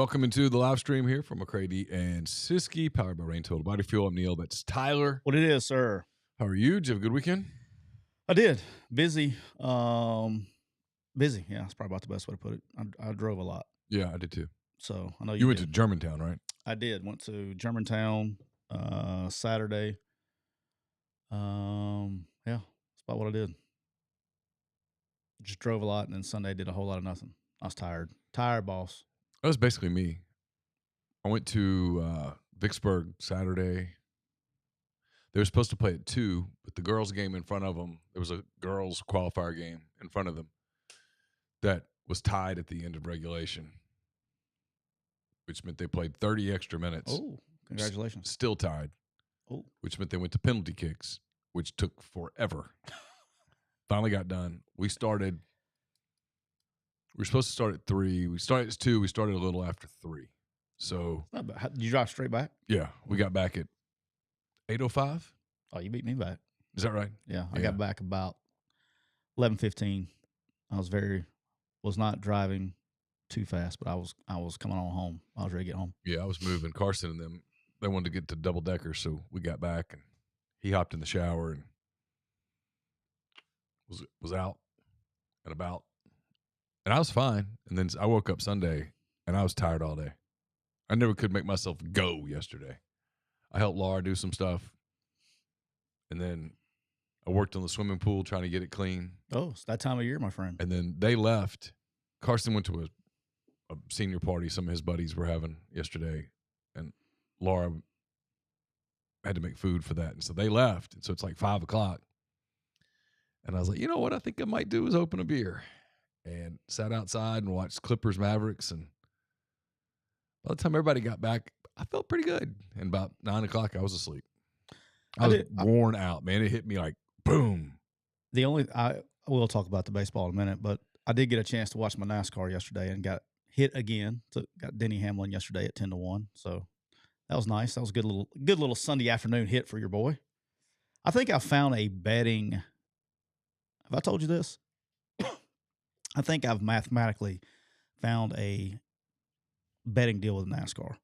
Welcome into the live stream here from McCready and Siskey, powered by Rain Total Body Fuel. I'm Neal. That's Tyler. What it is, sir. How are you? Did you have a good weekend? I did. Busy. Busy. Yeah, that's probably about the best way to put it. I drove a lot. Yeah, I did too. So I know you went to Germantown, right? I did. Went to Germantown Saturday. Yeah, that's about what I did. Just drove a lot, and then Sunday did a whole lot of nothing. I was tired. Tired, boss. That was basically me. I went to Vicksburg Saturday. They were supposed to play at 2, but the girls' game in front of them, there was a girls' qualifier game in front of them that was tied at the end of regulation, which meant they played 30 extra minutes. Oh, congratulations. Still tied. Oh. Which meant they went to penalty kicks, which took forever. Finally got done. We were supposed to start at 3. We started at 2. We started a little after 3. So did you drive straight back? Yeah, we got back at 8:05. Oh, you beat me back. Is that right? Yeah, I got back about 11:15. I was not driving too fast, but I was coming on home. I was ready to get home. Yeah, I was moving. Carson and them, they wanted to get to double decker, so we got back and he hopped in the shower and was out and about. And I was fine. And then I woke up Sunday and I was tired all day. I never could make myself go yesterday. I helped Laura do some stuff. And then I worked on the swimming pool trying to get it clean. Oh, it's that time of year, my friend. And then they left. Carson went to a senior party some of his buddies were having yesterday. And Laura had to make food for that. And so they left. And so it's like 5 o'clock. And I was like, you know what I think I might do is open a beer. And sat outside and watched Clippers Mavericks. And by the time everybody got back, I felt pretty good. And about 9 o'clock, I was asleep. I was worn out, man. It hit me like boom. I will talk about the baseball in a minute, but I did get a chance to watch my NASCAR yesterday and got hit again. Got Denny Hamlin yesterday at 10-1. So that was nice. That was a good little Sunday afternoon hit for your boy. I think I found a betting. Have I told you this? I think I've mathematically found a betting deal with NASCAR.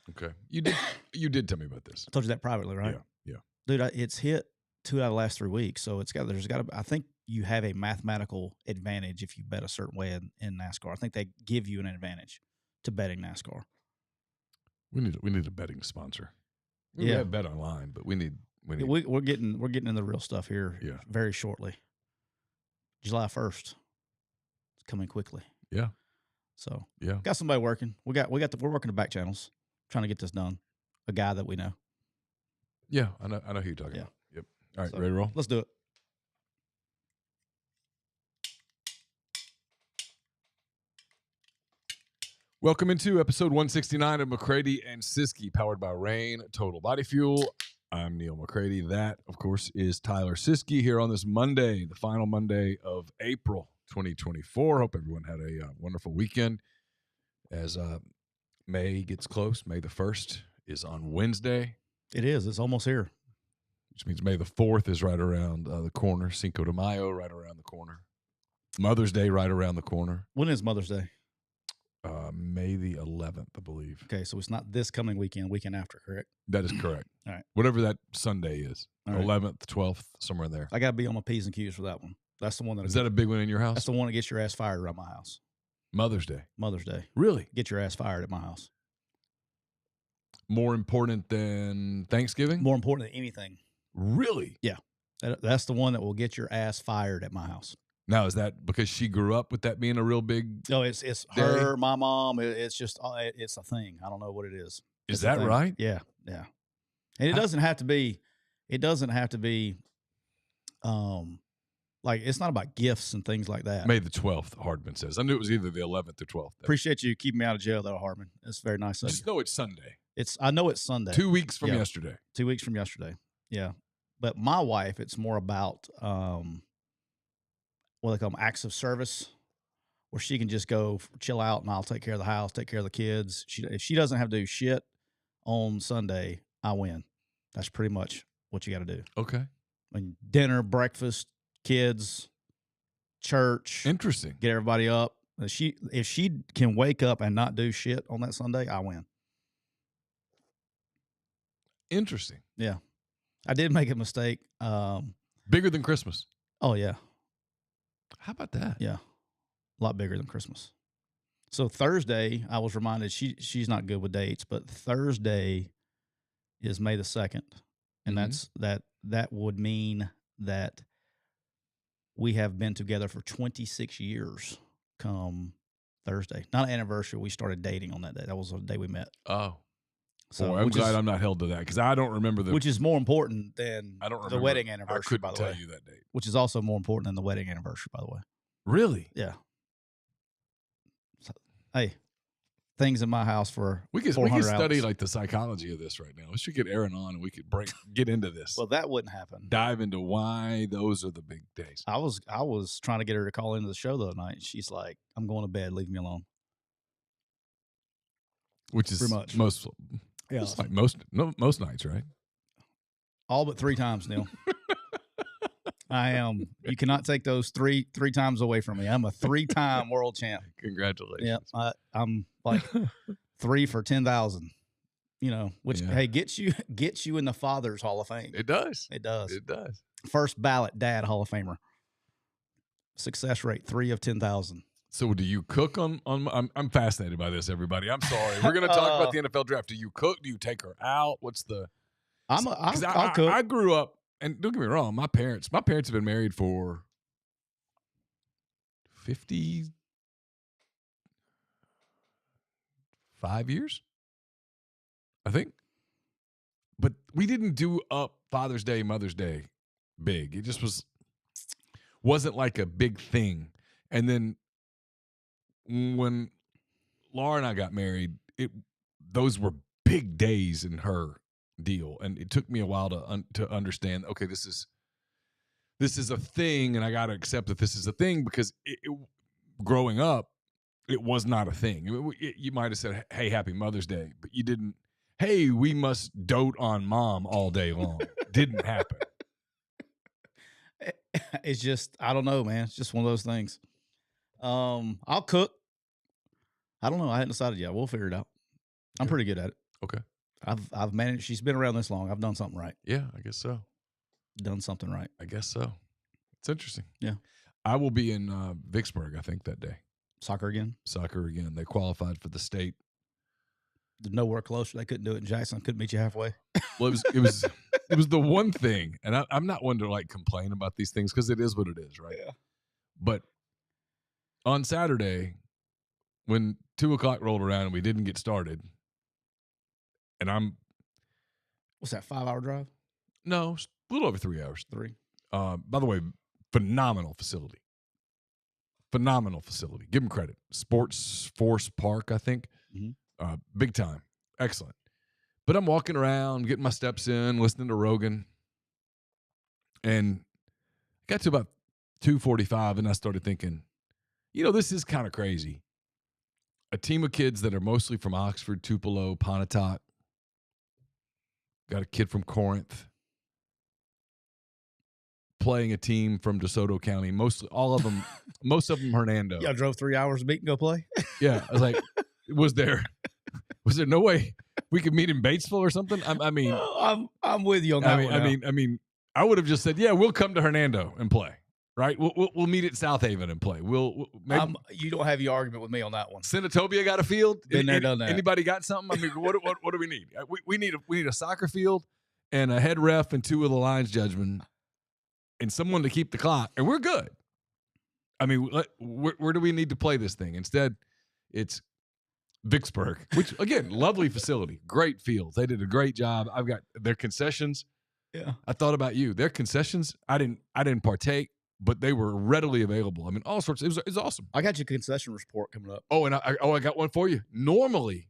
Okay. You did tell me about this. I told you that privately, right? Yeah. Dude, it's hit 2 out of the last 3 weeks. So I think you have a mathematical advantage if you bet a certain way in NASCAR. I think they give you an advantage to betting NASCAR. We need a betting sponsor. We have bet online, but we need we're getting in the real stuff here very shortly. July 1st. It's coming quickly. Yeah. So yeah. Got somebody working. We're working the back channels, trying to get this done. A guy that we know. Yeah, I know who you're talking about. Yep. All right, ready to roll? Let's do it. Welcome into episode 169 of McCready and Siskey, powered by Rain Total Body Fuel. I'm Neal McCready. That, of course, is Tyler Siskey here on this Monday, the final Monday of April 2024. Hope everyone had a wonderful weekend. As May gets close, May the 1st is on Wednesday. It is. It's almost here. Which means May the 4th is right around the corner. Cinco de Mayo right around the corner. Mother's Day right around the corner. When is Mother's Day? May the 11th, I believe. Okay, so it's not this coming weekend after, correct? That is correct. All right. Whatever that Sunday is. All right. 11th, 12th, somewhere in there. I got to be on my P's and Q's for that one. That's the one that is that a big one in your house? That's the one that gets your ass fired around my house. Mother's Day. Mother's Day. Really? Get your ass fired at my house. More important than Thanksgiving? More important than anything. Really? Yeah. That's the one that will get your ass fired at my house. Now, is that because she grew up with that being a real big No, it's her, my mom. It's just, it's a thing. I don't know what it is. Is that right? Yeah, yeah. And it doesn't have to be, like, it's not about gifts and things like that. May the 12th, Hardman says. I knew it was either the 11th or 12th. Appreciate you keeping me out of jail, though, Hardman. It's very nice. Just know it's Sunday. I know it's Sunday. 2 weeks from yesterday. 2 weeks from yesterday. Yeah. But my wife, it's more about what they call them, acts of service, where she can just go chill out and I'll take care of the house, take care of the kids. If she doesn't have to do shit on Sunday, I win. That's pretty much what you got to do. Okay. I mean, dinner, breakfast, kids, church. Interesting. Get everybody up. If she can wake up and not do shit on that Sunday, I win. Interesting. Yeah. I did make a mistake. Bigger than Christmas. Oh, yeah. How about that? Yeah. A lot bigger than Christmas. So Thursday, I was reminded she's not good with dates, but Thursday is May the 2nd. And that would mean that we have been together for 26 years come Thursday. Not an anniversary. We started dating on that day. That was the day we met. Oh. So Boy, I'm glad I'm not held to that because I don't remember which is more important than the wedding anniversary, by the way. I couldn't tell you that date. Which is also more important than the wedding anniversary, by the way. Really? Yeah. So, hey, things in my house for we could study hours. like the psychology of this right now. We should get Aaron on and we could get into this. Well, that wouldn't happen. Dive into why those are the big days. I was trying to get her to call into the show the other night. She's like, "I'm going to bed. Leave me alone." Which is pretty much most. Yeah, it's like most nights, right? All but 3 times, Neal. I am. You cannot take those three times away from me. I'm a 3-time world champ. Congratulations. Yeah, I'm like 3 for 10,000. You know, which hey gets you in the Father's Hall of Fame. It does. It does. It does. First ballot dad Hall of Famer. Success rate 3 of 10,000. So do you cook on I'm fascinated by this, everybody. I'm sorry. We're going to talk about the NFL draft. Do you cook? Do you take her out? What's the I'll cook. I grew up, and don't get me wrong, my parents have been married for 55 years, I think. But we didn't do up Father's Day, Mother's Day big. It just wasn't like a big thing. And then when Laura and I got married, those were big days in her deal, and it took me a while to understand. Okay, this is a thing, and I got to accept that this is a thing because growing up, it was not a thing. I mean, you might have said, "Hey, Happy Mother's Day," but you didn't. Hey, we must dote on Mom all day long. Didn't happen. It's just I don't know, man. It's just one of those things. I'll cook. I don't know. I hadn't decided yet. We'll figure it out. I'm pretty good at it. Okay. I've managed. She's been around this long. I've done something right. Yeah, I guess so. Done something right. I guess so. It's interesting. Yeah. I will be in Vicksburg, I think, that day. Soccer again. They qualified for the state. Nowhere closer. They couldn't do it in Jackson. Couldn't meet you halfway. Well, it was the one thing, and I'm not one to like complain about these things because it is what it is, right? Yeah. But on Saturday, when 2:00 rolled around and we didn't get started, and what's that, 5-hour drive? No, a little over 3 hours. 3. By the way, phenomenal facility. Give them credit. Sports Force Park, I think. Mm-hmm. Big time. Excellent. But I'm walking around, getting my steps in, listening to Rogan. And I got to about 2:45, and I started thinking, this is kind of crazy. A team of kids that are mostly from Oxford, Tupelo, Pontotoc. Got a kid from Corinth. Playing a team from DeSoto County. Most of them Hernando. Y'all drove 3 hours to meet and go play? Yeah. I was like, was there no way we could meet in Batesville or something? I'm with you on that one. I would have just said, yeah, we'll come to Hernando and play. Right? We'll meet at South Haven and play. Maybe you don't have your argument with me on that one. Senatobia got a field. Been there, done that. Anybody got something? What do we need? We need a soccer field and a head ref and 2 of the lines judgmen and someone to keep the clock, and we're good. Where do we need to play this thing? Instead, it's Vicksburg, which again, lovely facility, great fields. They did a great job. I've got their concessions. Yeah, I thought about you. Their concessions, I didn't partake, but they were readily available. All sorts. It was awesome. I got your concession report coming up. Oh, and I got one for you. Normally,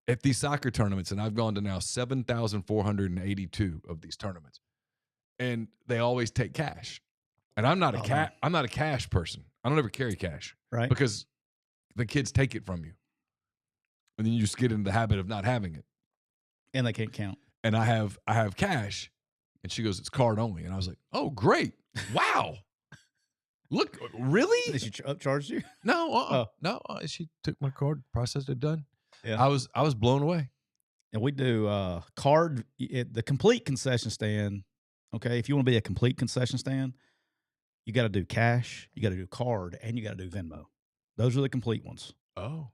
at these soccer tournaments, and I've gone to now 7,482 of these tournaments, and they always take cash. And I'm not a cash person. I don't ever carry cash, right? Because the kids take it from you, and then you just get into the habit of not having it, and they can't count. And I have cash, and she goes, "It's card only," and I was like, "Oh, great! Wow." Look, really? Did she upcharge you? No, no. She took my card, processed it, done. Yeah. I was blown away. And we do card, the complete concession stand. Okay, if you want to be a complete concession stand, you got to do cash, you got to do card, and you got to do Venmo. Those are the complete ones. Oh,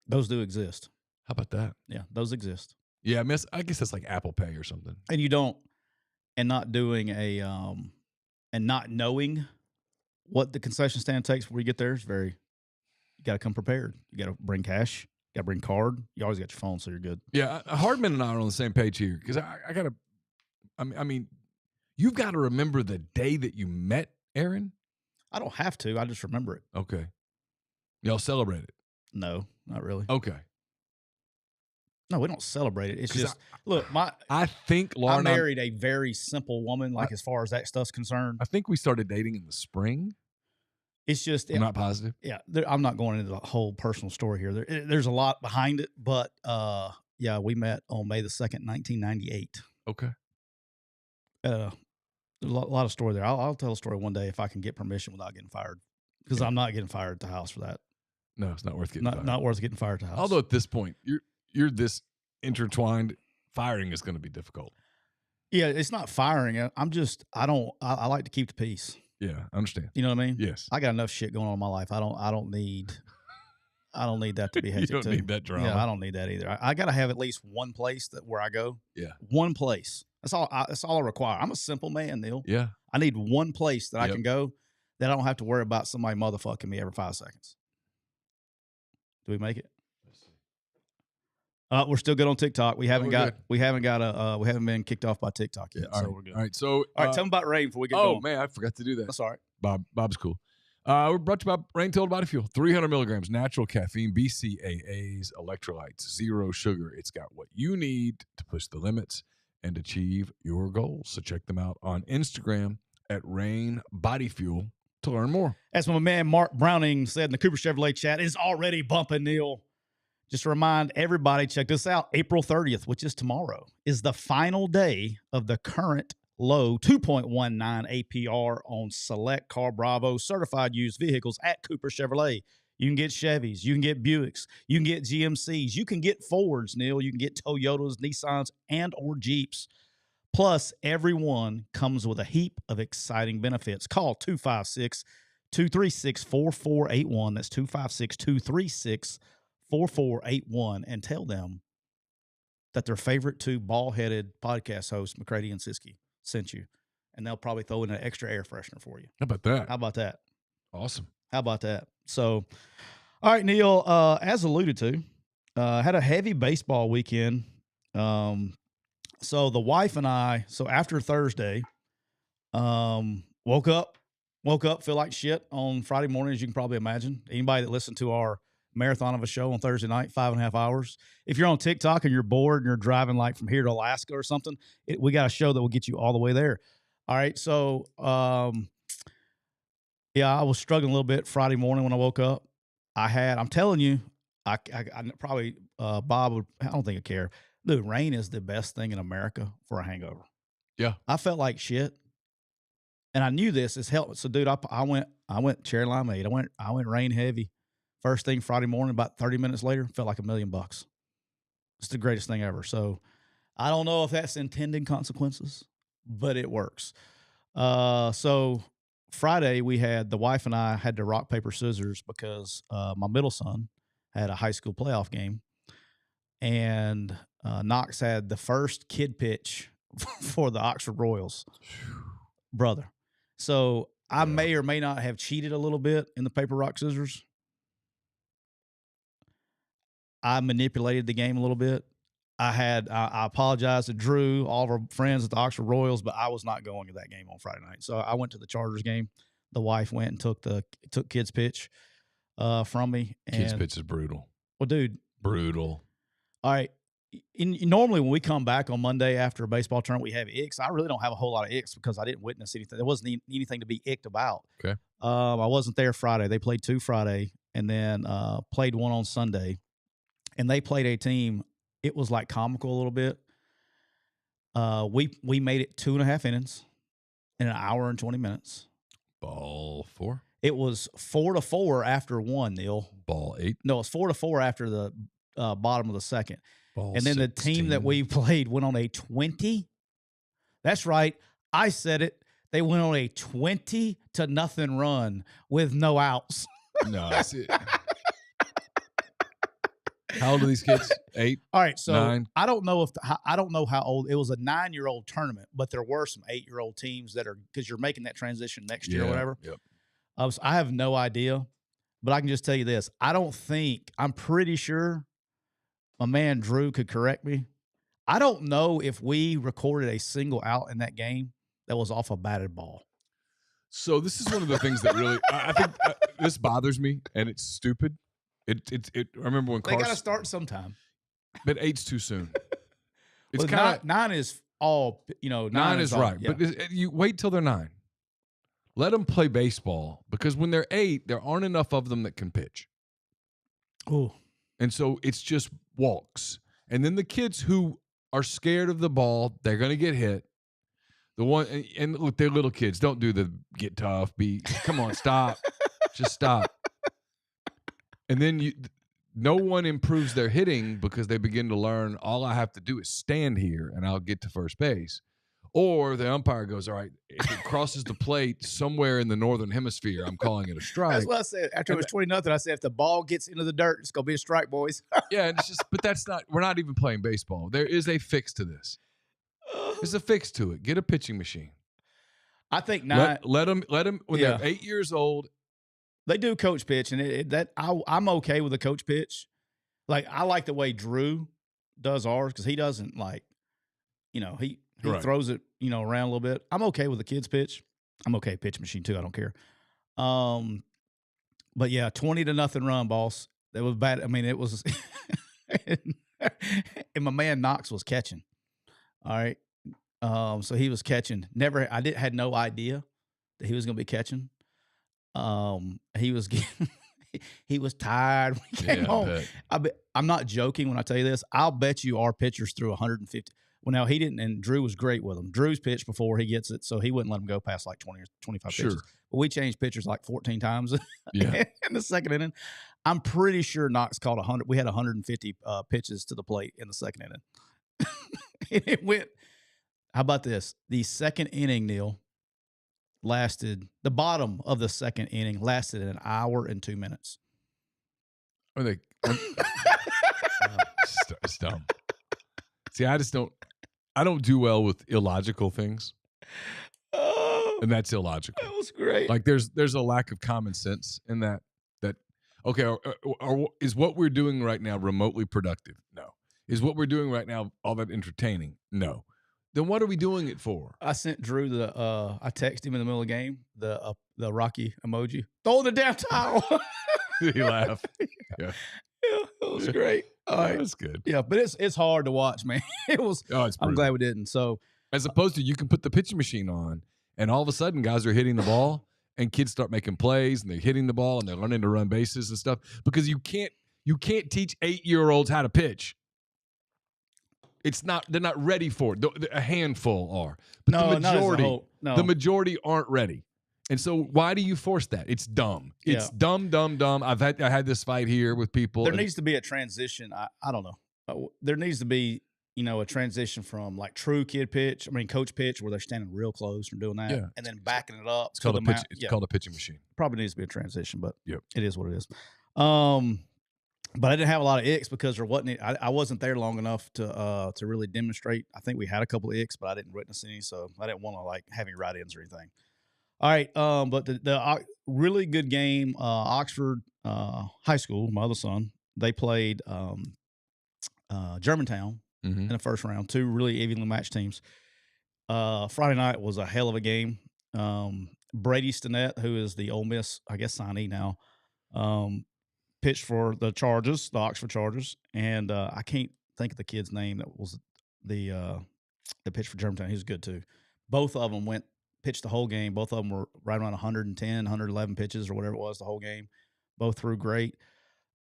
those do exist. How about that? Yeah, those exist. Yeah, I guess that's like Apple Pay or something. And you don't, and not doing a, and not knowing what the concession stand takes before you get there is you got to come prepared. You got to bring cash. You got to bring card. You always got your phone, so you're good. Yeah, Hardman and I are on the same page here because I got to. I mean, you've got to remember the day that you met Aaron. I don't have to. I just remember it. Okay. Y'all celebrate it? No, not really. Okay. No, we don't celebrate it. It's just I think Laura I married a very simple woman. Like as far as that stuff's concerned, I think we started dating in the spring. It's just I'm not positive. Yeah, I'm not going into the whole personal story here. There's a lot behind it, but yeah, we met on May the 2nd, 1998. Okay. A lot of story there. I'll tell a story one day if I can get permission without getting fired, because I'm not getting fired at the house for that. No, it's not worth getting fired. Not worth getting fired at the house. Although at this point, you're this intertwined. Firing is going to be difficult. Yeah, it's not firing. I like to keep the peace. Yeah, I understand. You know what I mean? Yes. I got enough shit going on in my life. I don't need that to be hectic. You don't need that drama. Yeah, I don't need that either. I got to have at least one place where I go. Yeah. One place. That's all I require. I'm a simple man, Neal. Yeah. I need one place that I can go that I don't have to worry about somebody motherfucking me every 5 seconds. Do we make it? We're still good on TikTok. We haven't been kicked off by TikTok yet. Yeah, so we're good. All right. So tell me about rain before we get going. Oh man, I forgot to do that. That's all right. Bob's cool. We're brought to you by Rain Tilled Body Fuel. 300 milligrams, natural caffeine, BCAAs, electrolytes, zero sugar. It's got what you need to push the limits and achieve your goals. So check them out on Instagram at Rain Body Fuel to learn more. As my man Mark Browning said in the Cooper Chevrolet chat, is already bumping, Neal. Just to remind everybody, check this out. April 30th, which is tomorrow, is the final day of the current low 2.19 APR on select Car Bravo certified used vehicles at Cooper Chevrolet. You can get Chevys, you can get Buicks, you can get GMCs, you can get Fords, Neal, you can get Toyotas, Nissans, and or Jeeps. Plus, everyone comes with a heap of exciting benefits. Call 256-236-4481. That's 256-236-4481 and tell them that their favorite two bald-headed podcast hosts, McCready and Siskey, sent you. And they'll probably throw in an extra air freshener for you. How about that? How about that? Awesome. How about that? So, all right, Neal, as alluded to, had a heavy baseball weekend. So the wife and I, after Thursday, woke up, feel like shit on Friday morning, as you can probably imagine. Anybody that listened to our marathon of a show on Thursday night, 5.5 hours. If you're on TikTok and you're bored and you're driving like from here to Alaska or something, we got a show that will get you all the way there. All right. So, yeah, I was struggling a little bit Friday morning when I woke up. I'm telling you, I probably, Bob would, I don't think I care. Dude, rain is the best thing in America for a hangover. Yeah. I felt like shit. And I knew this is helping. So, dude, I went cherry limeade. I went rain heavy. First thing Friday morning, about 30 minutes later, felt like $1 million. It's the greatest thing ever. So, I don't know if that's intended consequences, but it works. So Friday the wife and I had to rock, paper, scissors because my middle son had a high school playoff game. And Knox had the first kid pitch for the Oxford Royals. Brother. So I may or may not have cheated a little bit in the paper, rock, scissors. I manipulated the game a little bit. I apologize to Drew, all of our friends at the Oxford Royals, but I was not going to that game on Friday night. So I went to the Chargers game. The wife went and took kids pitch from me. And, kids pitch is brutal. Well, dude. Brutal. All right. Normally when we come back on Monday after a baseball tournament, we have icks. I really don't have a whole lot of icks because I didn't witness anything. There wasn't anything to be icked about. Okay. I wasn't there Friday. They played 2 Friday and then played 1 on Sunday. And they played a team. It was like comical a little bit. We made it 2.5 innings in an hour and 20 minutes. Ball 4. It was 4-4 after 1, Neal. Ball 8. No, it's 4-4 after the bottom of the second. Ball And then 16. the team that we played went on a 20. That's right. I said it. They went on a 20-0 run with no outs. No, that's it. How old are these kids? 8. All right, so 9. I don't know how old. It was a 9-year-old tournament, but there were some 8-year-old teams that are, because you're making that transition next year or whatever. Yep. So I have no idea, but I can just tell you this: I'm pretty sure my man Drew could correct me. I don't know if we recorded a single out in that game that was off a batted ball. So this is one of the things that really I think this bothers me, and it's stupid. It. I remember when They got to start sometime. But 8's too soon. It's Well, kind of 9 is all 9 is all, right, yeah. but you wait till they're 9. Let them play baseball, because when they're 8, there aren't enough of them that can pitch. Ooh. And so it's just walks. And then the kids who are scared of the ball, they're going to get hit. The one and look, they're little kids. Don't do the get tough. Come on, stop. Just stop. And then no one improves their hitting because they begin to learn all I have to do is stand here and I'll get to first base. Or the umpire goes, all right, if it crosses the plate somewhere in the northern hemisphere, I'm calling it a strike. That's what I said. After it was 20-0, I said, if the ball gets into the dirt, it's going to be a strike, boys. Yeah, and it's just, but we're not even playing baseball. There is a fix to this. There's a fix to it. Get a pitching machine. I think let them when they're 8 years old. They do coach pitch, and I'm okay with the coach pitch. Like, I like the way Drew does ours, because he doesn't he throws it, around a little bit. I'm okay with the kids pitch. I'm okay with pitch machine too. I don't care. But yeah, 20-0 run, boss. That was bad. I mean, it was, and my man Knox was catching. All right. So he was catching. Had no idea that he was going to be catching. He was he was tired when he came home. I'm not joking when I tell you this. I'll bet you our pitchers threw 150. Well, now he didn't, and Drew was great with him. Drew's pitched before he gets it, so he wouldn't let him go past like 20 or 25 pitches. But we changed pitchers like 14 times in the second inning. I'm pretty sure Knox caught 100. We had 150 pitches to the plate in the second inning. And it went. How about this? The second inning, Neal, the bottom of the second inning lasted an hour and 2 minutes. Are they? It's dumb. See, I don't do well with illogical things. And that's illogical. That was great. Like there's a lack of common sense in that okay, is what we're doing right now remotely productive? No. Is what we're doing right now all that entertaining? No. Then what are we doing it for? I sent Drew I texted him in the middle of the game, the Rocky emoji. Throw the damn towel. Did he laugh? Yeah, it was great. All right. That was good. Yeah, but it's hard to watch, man. It was. Oh, it's brutal. I'm glad we didn't. So as opposed to you can put the pitching machine on, and all of a sudden guys are hitting the ball, and kids start making plays, and they're hitting the ball, and they're learning to run bases and stuff, because you can't teach 8-year-olds how to pitch. They're not ready for it. A handful are, but the majority aren't ready. And so why do you force that? It's dumb. It's dumb. I had this fight here with people. There needs to be a transition. I don't know. There needs to be, a transition from like true kid pitch. I mean, coach pitch, where they're standing real close and doing that, and then backing it up. It's called a pitch. It's called a pitching machine. Probably needs to be a transition, but it is what it is. But I didn't have a lot of icks because there wasn't. I wasn't there long enough to really demonstrate. I think we had a couple of icks, but I didn't witness any, so I didn't want to like have any write-ins or anything. All right, but the really good game, Oxford High School, my other son, they played Germantown in the first round, 2 really evenly matched teams. Friday night was a hell of a game. Brady Stinnett, who is the Ole Miss, I guess, signee now, pitched for the Chargers, the Oxford Chargers, and I can't think of the kid's name that was the pitched for Germantown. He was good too. Both of them pitched the whole game. Both of them were right around 110, 111 pitches or whatever it was the whole game. Both threw great.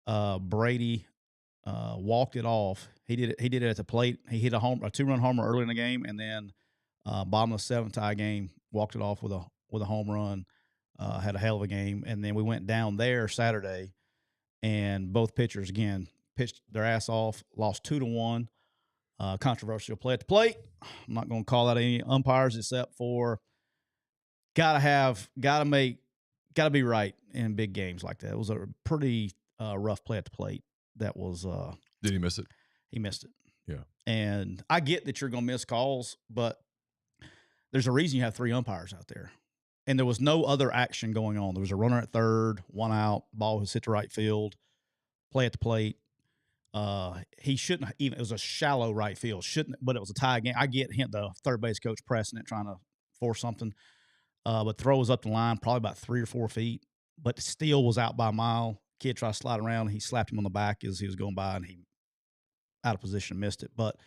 Brady walked it off. He did it at the plate. He hit a 2-run homer early in the game, and then bottom of the 7th tie game, walked it off with a home run. had a hell of a game. And then we went down there Saturday, and both pitchers, again, pitched their ass off, lost 2-1. Controversial play at the plate. I'm not going to call out any umpires except for gotta be right in big games like that. It was a pretty rough play at the plate. That was. Did he miss it? He missed it. Yeah. And I get that you're going to miss calls, but there's a reason you have 3 umpires out there. And there was no other action going on. There was a runner at third, 1 out, ball was hit to right field, play at the plate. He shouldn't even. It was a shallow right field. But it was a tie game. I get the third base coach pressing it, trying to force something. But throw was up the line, probably about 3 or 4 feet. But still was out by a mile. Kid tried to slide around. He slapped him on the back as he was going by, and he out of position missed it. But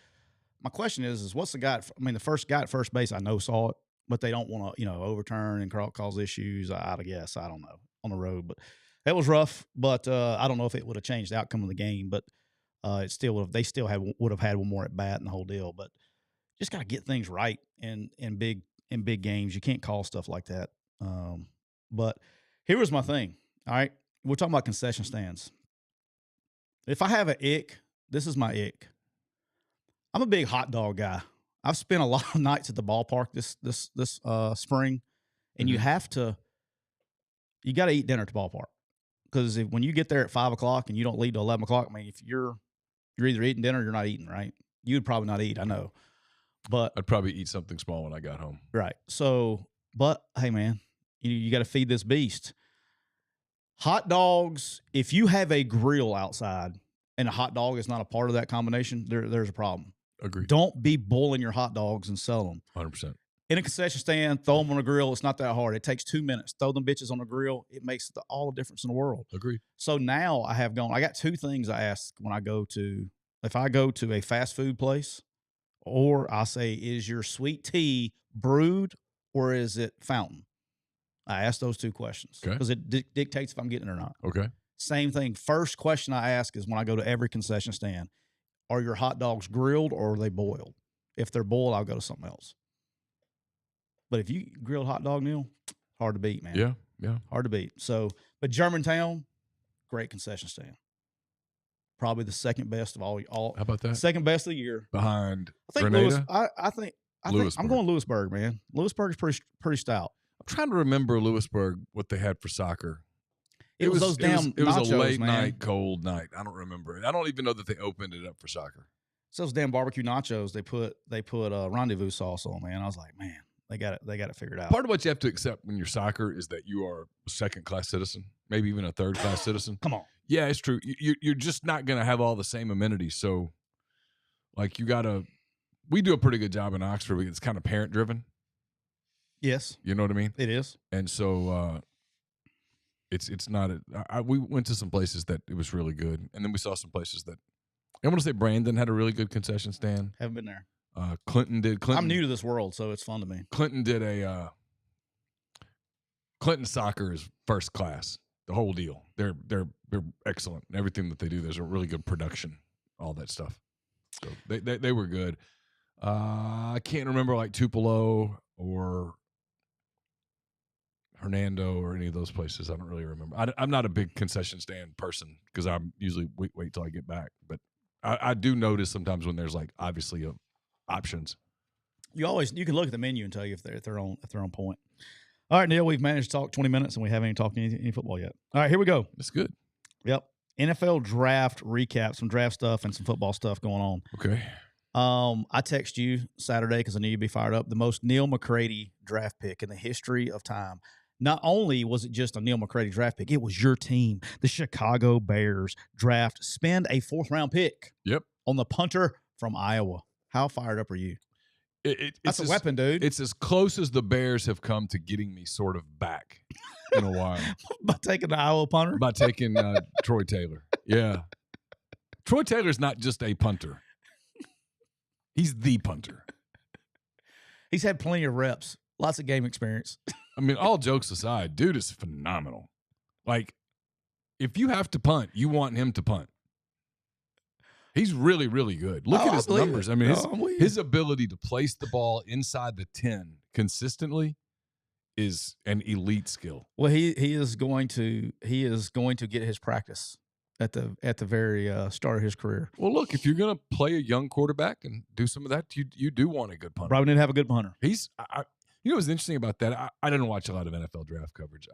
my question is what's the guy? The first guy at first base I know saw it, but they don't want to overturn and cause issues. I guess I don't know on the road, but it was rough. But I don't know if it would have changed the outcome of the game, but. It still would have. They still would have had one more at bat and the whole deal. But just got to get things right in big games. You can't call stuff like that. But here was my thing. All right, we're talking about concession stands. If I have an ick, this is my ick. I'm a big hot dog guy. I've spent a lot of nights at the ballpark this spring, and you got to eat dinner at the ballpark because when you get there at 5 o'clock and you don't leave till 11 o'clock, if you're either eating dinner or you're not eating, right? You would probably not eat, I know. But I'd probably eat something small when I got home. Right. So, but hey, man, you got to feed this beast. Hot dogs, if you have a grill outside and a hot dog is not a part of that combination, there's a problem. Agreed. Don't be boiling your hot dogs and sell them. 100%. In a concession stand, throw them on a grill. It's not that hard. It takes 2 minutes. Throw them bitches on a grill. It makes all the difference in the world. Agreed. So now I got 2 things I ask when I go to, if I go to a fast food place, or I say, is your sweet tea brewed or is it fountain? I ask those 2 questions because it dictates if I'm getting it or not. Okay. Same thing. First question I ask is when I go to every concession stand, are your hot dogs grilled or are they boiled? If they're boiled, I'll go to something else. But if you grilled hot dog, Neal, hard to beat, man. Yeah. Hard to beat. So, but Germantown, great concession stand. Probably the second best of all. How about that? Second best of the year. Behind I think Grenada? I think I'm going Lewisburg, man. Lewisburg is pretty stout. I'm trying to remember Lewisburg, what they had for soccer. It was those damn It was nachos, a late man. night, cold night. I don't remember it. I don't even know that they opened it up for soccer. So those damn barbecue nachos, they put rendezvous sauce on, man. I was like, man, they got it figured out. Part of what you have to accept when you're soccer is that you are a second-class citizen, maybe even a third-class citizen. Come on. Yeah, it's true. You're just not going to have all the same amenities. So, like, we do a pretty good job in Oxford. It's kind of parent-driven. Yes. You know what I mean? It is. And so it's not we went to some places that it was really good. And then we saw some places that I want to say Brandon had a really good concession stand. Haven't been there. Clinton did. I'm new to this world, so it's fun to me. Clinton did Clinton soccer is first class. The whole deal. They're excellent. Everything that they do, there's a really good production, all that stuff. So they were good. I can't remember like Tupelo or Hernando or any of those places. I don't really remember. I'm not a big concession stand person because I'm usually wait till I get back. But I do notice sometimes when there's like obviously options. You can look at the menu and tell you if they're on point. All right, Neal, we've managed to talk 20 minutes and we haven't even talked any football yet. All right, here we go. That's good. Yep. NFL draft recap, some draft stuff and some football stuff going on. Okay. I text you Saturday because I knew you'd be fired up. The most Neal McCready draft pick in the history of time. Not only was it just a Neal McCready draft pick, it was your team, the Chicago Bears draft. Spend a 4th-round pick. Yep. On the punter from Iowa. How fired up are you? That's a weapon, dude. It's as close as the Bears have come to getting me sort of back in a while. By taking the Iowa punter? By taking Troy Taylor. Yeah. Troy Taylor's not just a punter. He's the punter. He's had plenty of reps. Lots of game experience. I mean, all jokes aside, dude is phenomenal. Like, if you have to punt, you want him to punt. He's really, really good. Look at his numbers. I mean, his ability to place the ball inside the 10 consistently is an elite skill. Well, he is going to get his practice at the very start of his career. Well, look, if you're going to play a young quarterback and do some of that, you do want a good punter. Probably need to have a good punter. He's you know what's interesting about that? I didn't watch a lot of NFL draft coverage.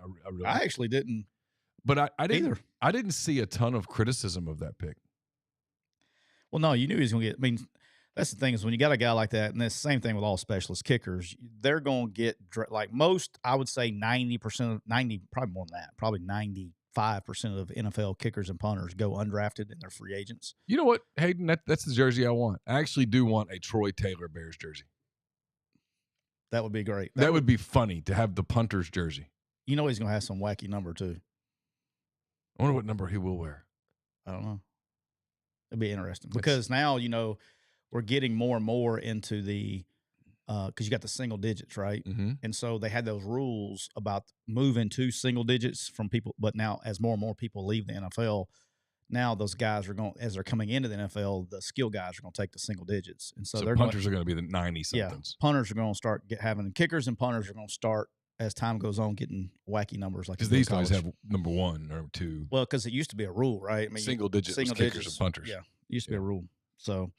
I actually didn't. But I didn't either. I didn't see a ton of criticism of that pick. Well, no, you knew he was going to get. I mean, that's the thing is when you got a guy like that, and it's the same thing with all specialist kickers, they're going to get like most. I would say 90%, probably more than that, probably 95% of NFL kickers and punters go undrafted and they're free agents. You know what, Hayden? That's the jersey I want. I actually do want a Troy Taylor Bears jersey. That would be great. That would be funny to have the punter's jersey. You know he's going to have some wacky number too. I wonder what number he will wear. I don't know. It'd be interesting because now, we're getting more and more into the because you got the single digits, right? Mm-hmm. And so they had those rules about moving to single digits from people. But now as more and more people leave the NFL, now those guys are going, as they're coming into the NFL, the skill guys are going to take the single digits. And so they're punters are going to be the 90-somethings. Yeah, punters are going to start having kickers, and punters are going to start, as time goes on, getting wacky numbers. Like because these guys have number 1 or 2. Well, because it used to be a rule, right? I mean, single digits kickers and punters. Yeah, it used to be a rule. So,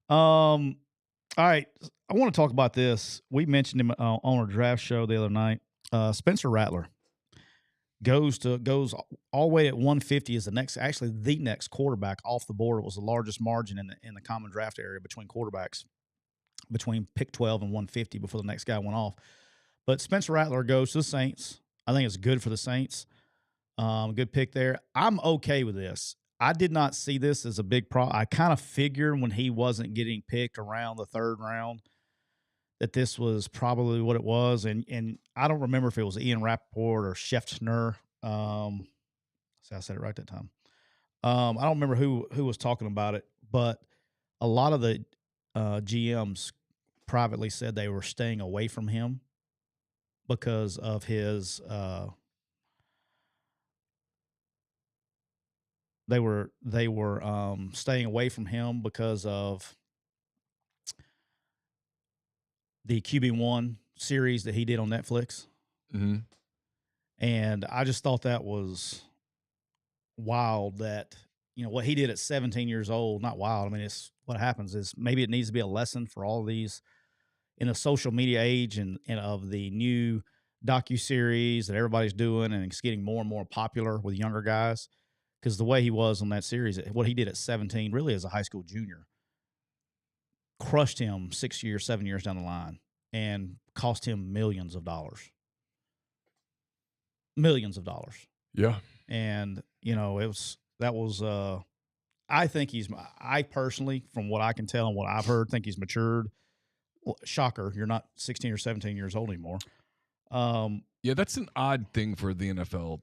all right, I want to talk about this. We mentioned him on our draft show the other night. Spencer Rattler goes all the way at 150 is the next quarterback off the board. It was the largest margin in the common draft area between quarterbacks, between pick 12 and 150 before the next guy went off. But Spencer Rattler goes to the Saints. I think it's good for the Saints. Good pick there. I'm okay with this. I did not see this as a big problem. I kind of figured when he wasn't getting picked around the 3rd round that this was probably what it was. And I don't remember if it was Ian Rappaport or Schefter. See, I said it right that time. I don't remember who was talking about it, but a lot of the GMs privately said they were staying away from him because of his they were staying away from him because of the QB1 series that he did on Netflix. Mm-hmm. And I just thought that was wild that, what he did at 17 years old, not wild. I mean, it's what happens is maybe it needs to be a lesson for all of these in a social media age and of the new docuseries that everybody's doing, and it's getting more and more popular with younger guys. Because the way he was on that series, what he did at 17, really as a high school junior, crushed him 6 years, 7 years down the line and cost him millions of dollars. Millions of dollars. Yeah. And, I think I personally, from what I can tell and what I've heard, think he's matured. Well, shocker, you're not 16 or 17 years old anymore. Yeah, that's an odd thing for the NFL.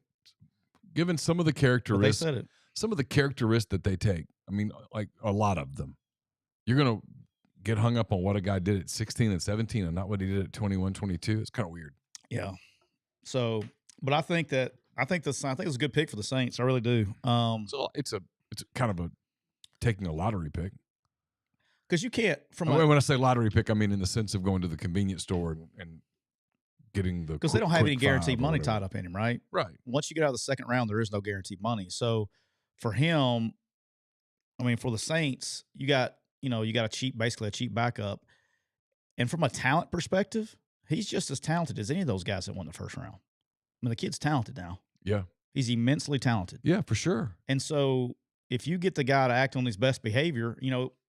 Given some of the characteristics, that they take. I mean, like a lot of them. You're going to get hung up on what a guy did at 16 and 17 and not what he did at 21, 22. It's kind of weird. Yeah. So, but I think it's a good pick for the Saints. I really do. So it's kind of taking a lottery pick. Because you can't when I say lottery pick, I mean in the sense of going to the convenience store and getting the because they don't have any guaranteed money tied up in him, right? Right. Once you get out of the 2nd round, there is no guaranteed money. So for him, I mean, for the Saints, you got a cheap backup. And from a talent perspective, he's just as talented as any of those guys that won the 1st round. I mean, the kid's talented now. Yeah. He's immensely talented. Yeah, for sure. And so if you get the guy to act on his best behavior,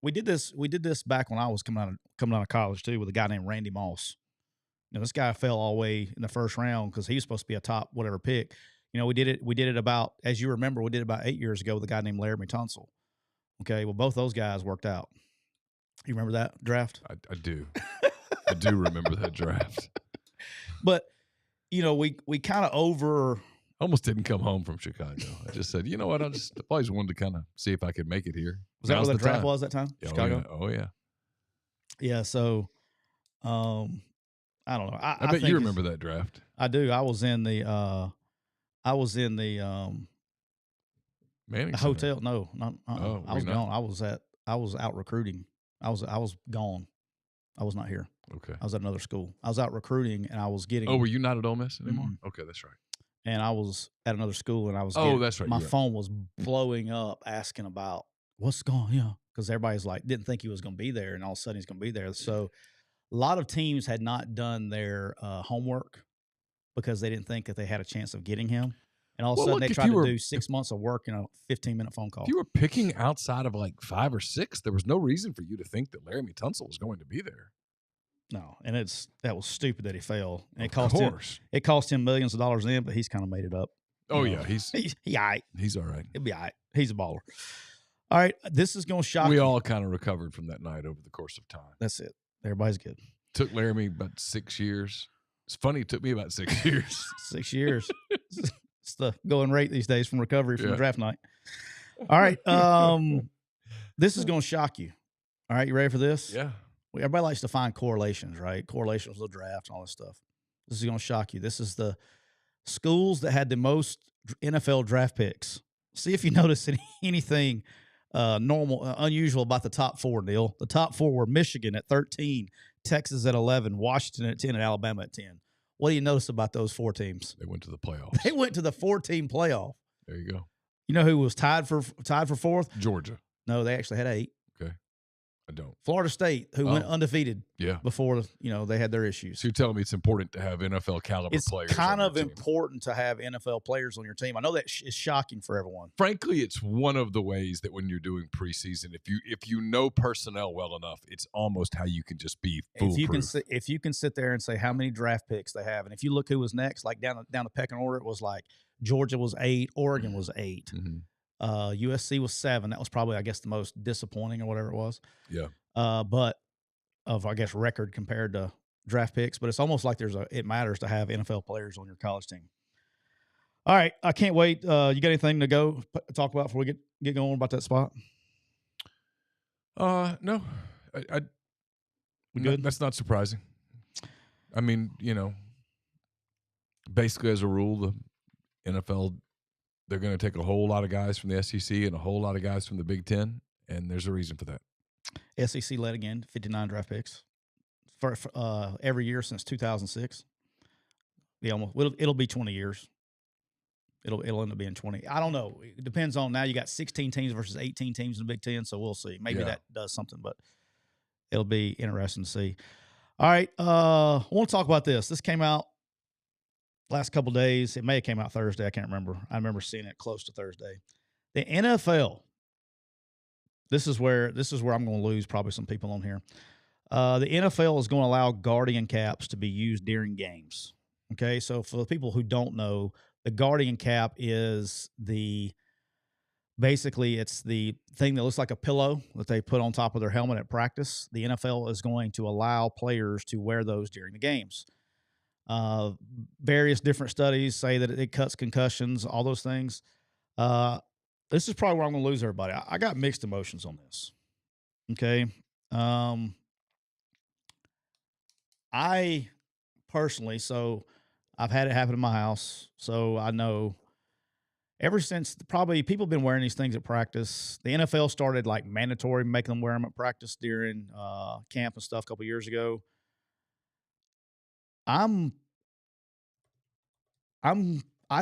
we did this back when I was coming out of college too with a guy named Randy Moss. This guy fell all the way in the 1st round because he was supposed to be a top whatever pick. We did it about, as you remember, we did it about 8 years ago with a guy named Laramie Tunsil. Okay, well, both those guys worked out. You remember that draft? I do. I do remember that draft. But, we kind of almost didn't come home from Chicago. I just said, you know what? I always wanted to kind of see if I could make it here. Was that where the draft was that time? Yeah, Chicago? Oh, yeah. Yeah, so I don't know. I bet you remember that draft. I do. I was in the Manning hotel. No, not. Oh, I was gone. I was out recruiting. I was gone. I was not here. Okay. I was at another school. I was out recruiting, and I was getting. Oh, were you not at Ole Miss anymore? Mm-mm. Okay, that's right. And I was at another school, and I was. That's right. My phone was blowing up, asking about what's going on, because everybody's like didn't think he was going to be there, and all of a sudden he's going to be there. So a lot of teams had not done their homework because they didn't think that they had a chance of getting him. And all of a sudden, they tried to do 6 months of work in a 15-minute phone call. If you were picking outside of like 5 or 6, there was no reason for you to think that Laramie Tunsil was going to be there. No, and that was stupid that he failed. And It cost him millions of dollars in, but he's kind of made it up. Oh, yeah. He's all right. He's all right. He'll be all right. He's a baller. All right. This is going to shock you. We all kind of recovered from that night over the course of time. That's it. Everybody's good. Took Laramie about 6 years. It's funny. It took me about 6 years. 6 years. It's the going rate these days from recovery from draft night. All right. This is going to shock you. All right. You ready for this? Yeah. Everybody likes to find correlations, right? Correlations with the draft and all this stuff. This is going to shock you. This is the schools that had the most NFL draft picks. See if you notice anything unusual about the top 4, Neal. The top 4 were Michigan at 13, Texas at 11, Washington at 10, and Alabama at 10. What do you notice about those 4 teams? They went to the playoffs. They went to the 4-team playoff. There you go. You know who was tied for 4th? Georgia. No, they actually had 8. Okay. I don't. Florida State, who went undefeated before they had their issues. So you're telling me it's important to have NFL caliber players. It's kind of important to have NFL players on your team. I know that is shocking for everyone. Frankly, it's one of the ways that when you're doing preseason, if you know personnel well enough, it's almost how you can just be foolproof. If you can sit there and say how many draft picks they have, and if you look who was next, like down the pecking order, it was like Georgia was 8, Oregon was 8. Mm-hmm. USC was 7. That was probably, I guess, the most disappointing or whatever it was. Yeah. But of, I guess, record compared to draft picks. But it's almost like it matters to have NFL players on your college team. All right. I can't wait. You got anything to go talk about before we get going about that spot? No. We good? That's not surprising. I mean, basically as a rule, the NFL, they're going to take a whole lot of guys from the SEC and a whole lot of guys from the Big Ten, and there's a reason for that. SEC led again, 59 draft picks for every year since 2006. It'll be 20 years. It'll end up being 20. I don't know. It depends on now. You got 16 teams versus 18 teams in the Big Ten, so we'll see. Maybe that does something, but it'll be interesting to see. All right, I want to talk about this. This came out last couple of days. It may have came out Thursday. I can't remember. I remember seeing it close to Thursday. The NFL. This is where I'm going to lose probably some people on here. The NFL is going to allow guardian caps to be used during games. Okay, so for the people who don't know, the guardian cap is basically it's the thing that looks like a pillow that they put on top of their helmet at practice. The NFL is going to allow players to wear those during the games. Various different studies say that it cuts concussions, all those things. This is probably where I'm going to lose everybody. I got mixed emotions on this. Okay. I personally, so I've had it happen in my house. So I know ever since probably people have been wearing these things at practice. The NFL started like mandatory making them wear them at practice during camp and stuff a couple years ago. I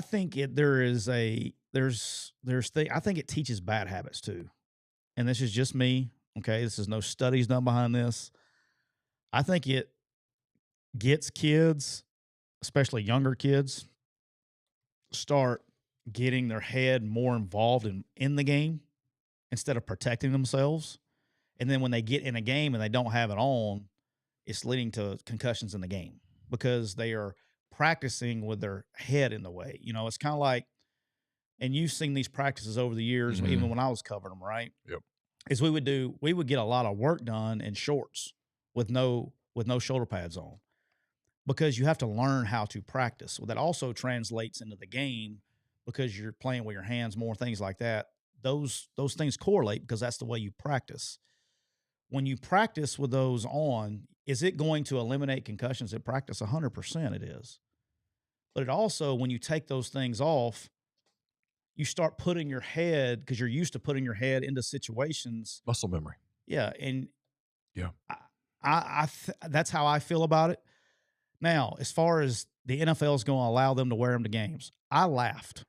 think I think it teaches bad habits too. And this is just me. Okay. This is no studies done behind this. I think it gets kids, especially younger kids, start getting their head more involved in the game instead of protecting themselves. And then when they get in a game and they don't have it on, it's leading to concussions in the game because they are practicing with their head in the way. It's kind of like, and you've seen these practices over the years, even when I was covering them, right? Yep. Is we would get a lot of work done in shorts with no shoulder pads on because you have to learn how to practice. Well, that also translates into the game because you're playing with your hands more, things like that. Those things correlate because that's the way you practice. When you practice with those on, is it going to eliminate concussions at practice? 100% it is. But it also, when you take those things off, you start putting your head, because you're used to putting your head into situations. Muscle memory. Yeah. And That's how I feel about it. Now, as far as the NFL is going to allow them to wear them to games, I laughed.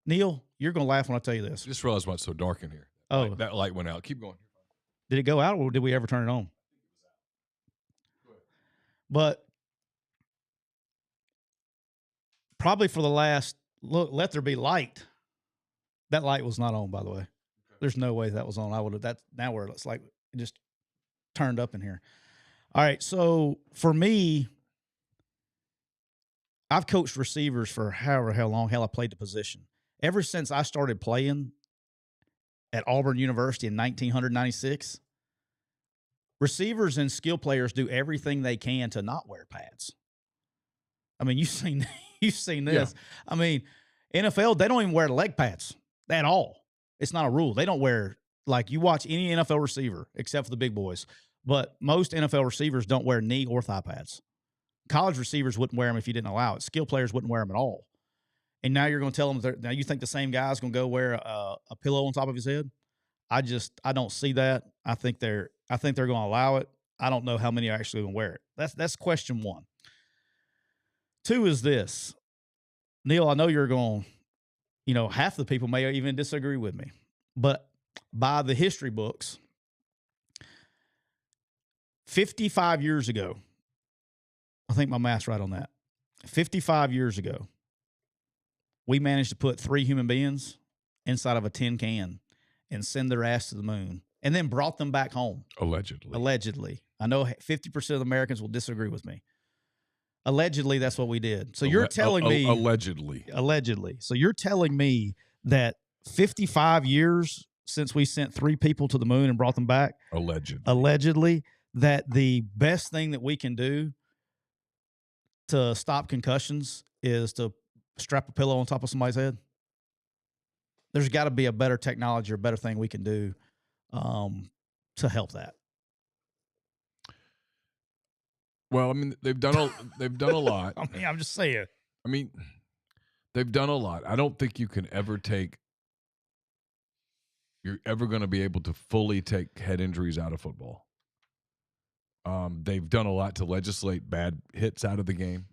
Neal, you're going to laugh when I tell you this. I just realized why it's so dark in here. Oh, That light went out. Keep going. did it go out or did we ever turn it on? But probably for the last look, let there be light. That light was not on, by the way. There's no way that was on. I would have now where it's like it just turned up in here. All right. So for me, I've coached receivers for however how long. Hell, I played the position. Ever since I started playing at Auburn University in 1996, receivers and skill players do everything they can to not wear pads. I mean, you've seen this. Yeah. I mean, NFL, they don't even wear leg pads at all. It's not a rule. They don't wear, like, you watch any NFL receiver except for the big boys, but most NFL receivers don't wear knee or thigh pads. College receivers wouldn't wear them if you didn't allow it. Skill players wouldn't wear them at all. And now you're going to tell them, now you think the same guy's going to go wear a pillow on top of his head? I don't see that. I think they're going to allow it. I don't know how many are actually going to wear it. That's question one. Two is this. Neal, I know you're going, half the people may even disagree with me, but by the history books, 55 years ago, I think my math's right on that. 55 years ago, we managed to put 3 human beings inside of a tin can and send their ass to the moon and then brought them back home. Allegedly. I know 50% of Americans will disagree with me. Allegedly, that's what we did. So you're telling me allegedly. So you're telling me that 55 years since we sent 3 people to the moon and brought them back, allegedly, that the best thing that we can do to stop concussions is to strap a pillow on top of somebody's head? There's got to be a better technology or better thing we can do to help that. Well, I mean, they've done a lot. I mean, I'm just saying. I mean, they've done a lot. I don't think you can ever you're ever going to be able to fully take head injuries out of football. They've done a lot to legislate bad hits out of the game.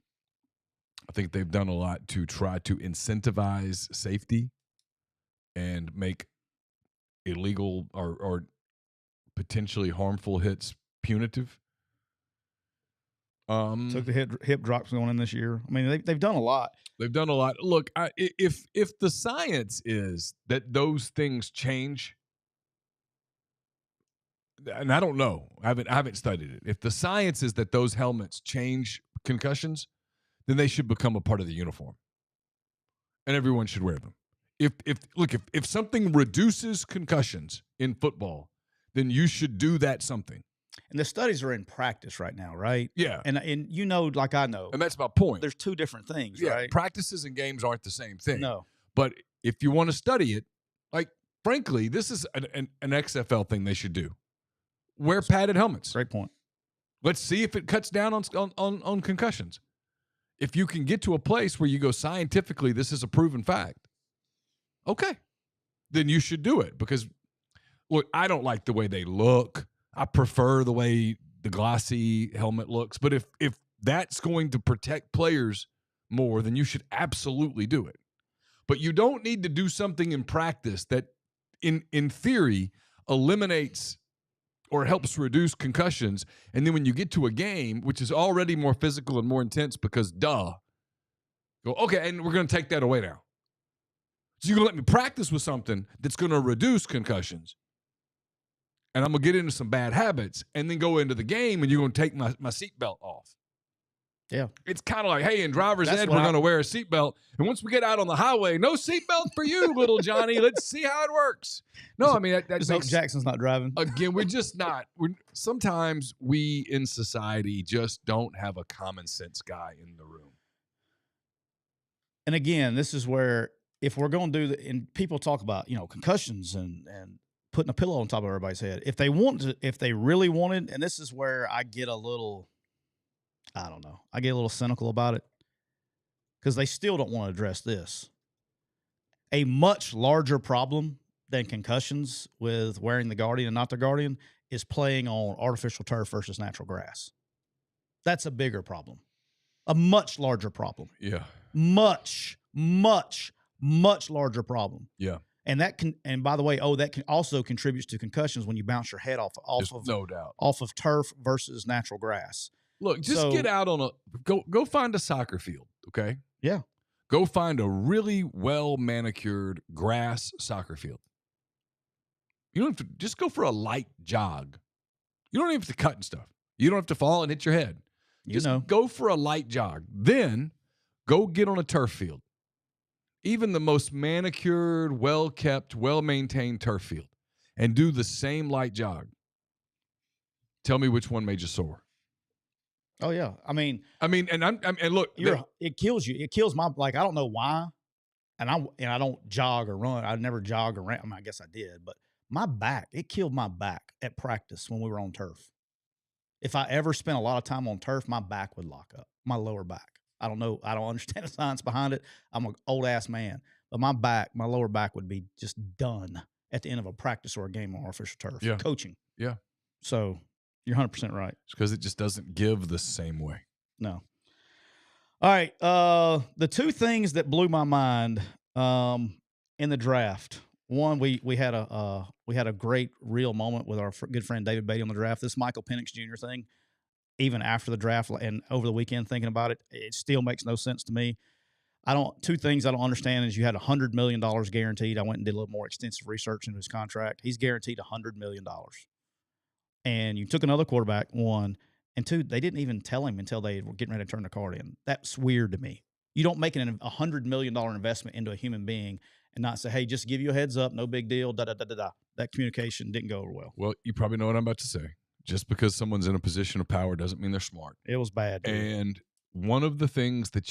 I think they've done a lot to try to incentivize safety and make illegal or potentially harmful hits punitive. Took the hip drops going in this year. I mean, they've done a lot. They've done a lot. Look, if the science is that those things change, and I don't know, I haven't studied it. If the science is that those helmets change concussions, then they should become a part of the uniform, and everyone should wear them. If something reduces concussions in football, then you should do that something. And the studies are in practice right now, right? Yeah. And like I know. And that's my point. There's 2 different things, yeah, right? Practices and games aren't the same thing. No. But if you want to study it, like, frankly, this is an XFL thing they should do. Wear padded helmets. Great point. Let's see if it cuts down on concussions. If you can get to a place where you go, scientifically, this is a proven fact, okay, then you should do it. Because, look, I don't like the way they look. I prefer the way the glossy helmet looks. But if that's going to protect players more, then you should absolutely do it. But you don't need to do something in practice that, in theory, eliminates or helps reduce concussions. And then when you get to a game, which is already more physical and more intense because, go, okay, and we're going to take that away now. So you're going to let me practice with something that's going to reduce concussions. And I'm going to get into some bad habits and then go into the game and you're going to take my seatbelt off. Yeah. It's kind of like, hey, in driver's ed, we're going to wear a seatbelt. And once we get out on the highway, no seatbelt for you, little Johnny. Let's see how it works. No, I mean, that makes, Jackson's not driving. Again, sometimes we in society just don't have a common sense guy in the room. And again, this is where if we're going to do and people talk about, concussions and putting a pillow on top of everybody's head. If they really wanted, and this is where I get a little, I don't know, I get a little cynical about it because they still don't want to address this. A much larger problem than concussions with wearing the Guardian and not the Guardian is playing on artificial turf versus natural grass. That's a bigger problem, a much larger problem. Yeah. Much, much, much larger problem. Yeah. And that can, and by the way, that can also contributes to concussions when you bounce your head off of no doubt off of turf versus natural grass. Look, just get out on go find a soccer field, okay? Yeah. Go find a really well manicured grass soccer field. You don't have to just go for a light jog. You don't even have to cut and stuff. You don't have to fall and hit your head. Just go for a light jog. Then go get on a turf field. Even the most manicured, well-kept, well-maintained turf field, and do the same light jog. Tell me which one made you sore. Oh yeah, I mean, and look, it kills you. It kills my I don't know why, and I don't jog or run. I never jog or ran. I mean, I guess I did, but my back, it killed my back at practice when we were on turf. If I ever spent a lot of time on turf, my back would lock up, my lower back. I don't know. I don't understand the science behind it. I'm an old ass man, but my lower back would be just done at the end of a practice or a game on artificial turf. Yeah. Coaching. Yeah. So you're 100% right. It's because it just doesn't give the same way. No. All right. The two things that blew my mind in the draft. One, we had a great real moment with our good friend David Beatty on the draft. This Michael Penix Jr. thing, even after the draft and over the weekend thinking about it, it still makes no sense to me. Two things I don't understand is you had $100 million guaranteed. I went and did a little more extensive research into his contract. He's guaranteed $100 million. And you took another quarterback, one, and two, they didn't even tell him until they were getting ready to turn the card in. That's weird to me. You don't make a $100 million investment into a human being and not say, hey, just give you a heads up, no big deal, da-da-da-da-da. That communication didn't go over well. Well, you probably know what I'm about to say. Just because someone's in a position of power doesn't mean they're smart. It was bad. Dude. And one of the things that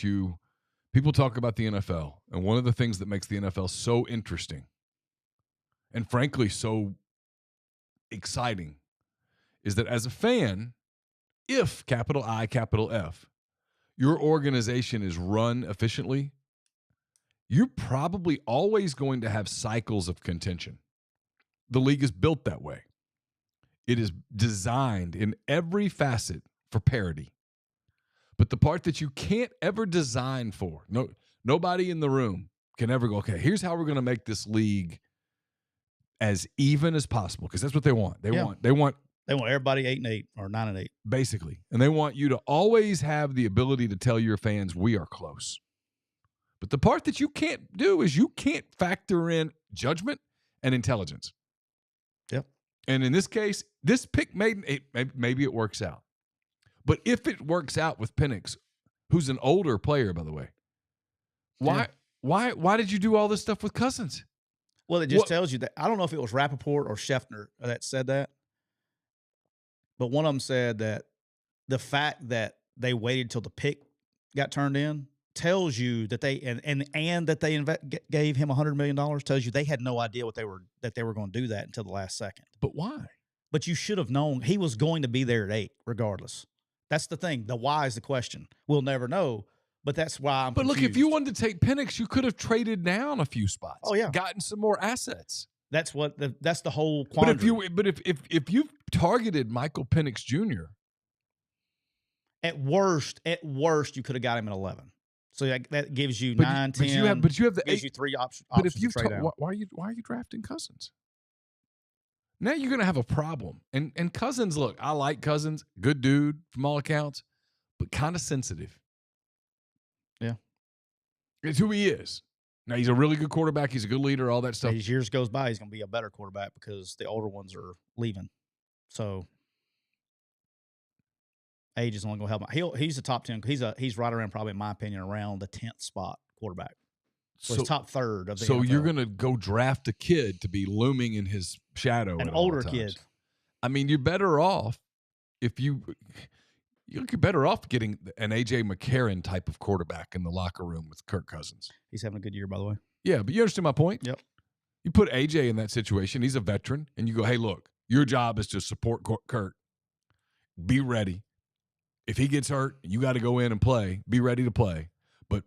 people talk about the NFL, and one of the things that makes the NFL so interesting and frankly so exciting is that as a fan, if capital I, capital F, your organization is run efficiently, you're probably always going to have cycles of contention. The league is built that way. It is designed in every facet for parity. But the part that you can't ever design for, nobody in the room can ever go, okay, here's how we're going to make this league as even as possible, because that's what they want. They want everybody 8-8 or 9-8. Basically. And they want you to always have the ability to tell your fans we are close. But the part that you can't do is you can't factor in judgment and intelligence. Yep. And in this case, this pick maybe it works out. But if it works out with Penix, who's an older player, by the way, why did you do all this stuff with Cousins? Well, it just tells you that. I don't know if it was Rappaport or Schefter that said that, but one of them said that the fact that they waited till the pick got turned in tells you that they and that they gave him $100 million tells you they had no idea that they were going to do that until the last second. But why? But you should have known he was going to be there at 8 regardless. That's the thing. The why is the question. We'll never know, but that's why I'm confused. Look, if you wanted to take Penix, you could have traded down a few spots. Oh yeah, gotten some more assets. That's the whole quandary. But if you've targeted Michael Penix Jr., at worst, you could have got him at 11. So that gives you 9, 10. But you have the gives 8. You 3 options. But if you trade down. why are you drafting Cousins? Now you're going to have a problem. And Cousins, look, I like Cousins, good dude from all accounts, but kind of sensitive. Yeah, it's who he is. Now he's a really good quarterback. He's a good leader. All that stuff. As years goes by, he's going to be a better quarterback because the older ones are leaving. So age is only going to help him. He's a top 10. He's right around, probably in my opinion, around the 10th spot quarterback. So he's top third of the NFL. You're going to go draft a kid to be looming in his shadow. An older kid. I mean, you're better off if you're better off getting an A.J. McCarron type of quarterback in the locker room with Kirk Cousins. He's having a good year, by the way. Yeah, but you understand my point? Yep. You put A.J. in that situation. He's a veteran. And you go, hey, look, your job is to support Kirk. Be ready. If he gets hurt, you got to go in and play. Be ready to play. But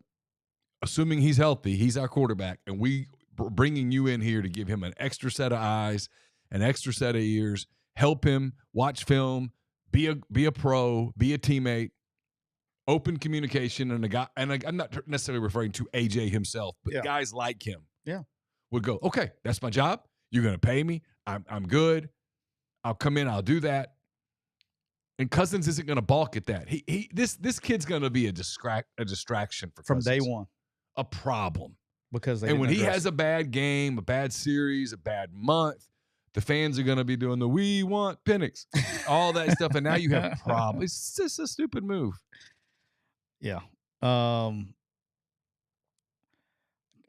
assuming he's healthy, he's our quarterback, and we bringing you in here to give him an extra set of eyes, an extra set of ears, help him, watch film, be a pro, be a teammate, open communication, and I'm not necessarily referring to AJ himself, but guys like him would go, okay, that's my job. You're going to pay me. I'm good. I'll come in. I'll do that. And Cousins isn't going to balk at that. This kid's going to be a distraction for from Cousins. day one, a problem because when he has a bad game, a bad series, a bad month, the fans are going to be doing the "we want Penix," all that stuff, and now you have a problem. It's just a stupid move. Yeah. Trying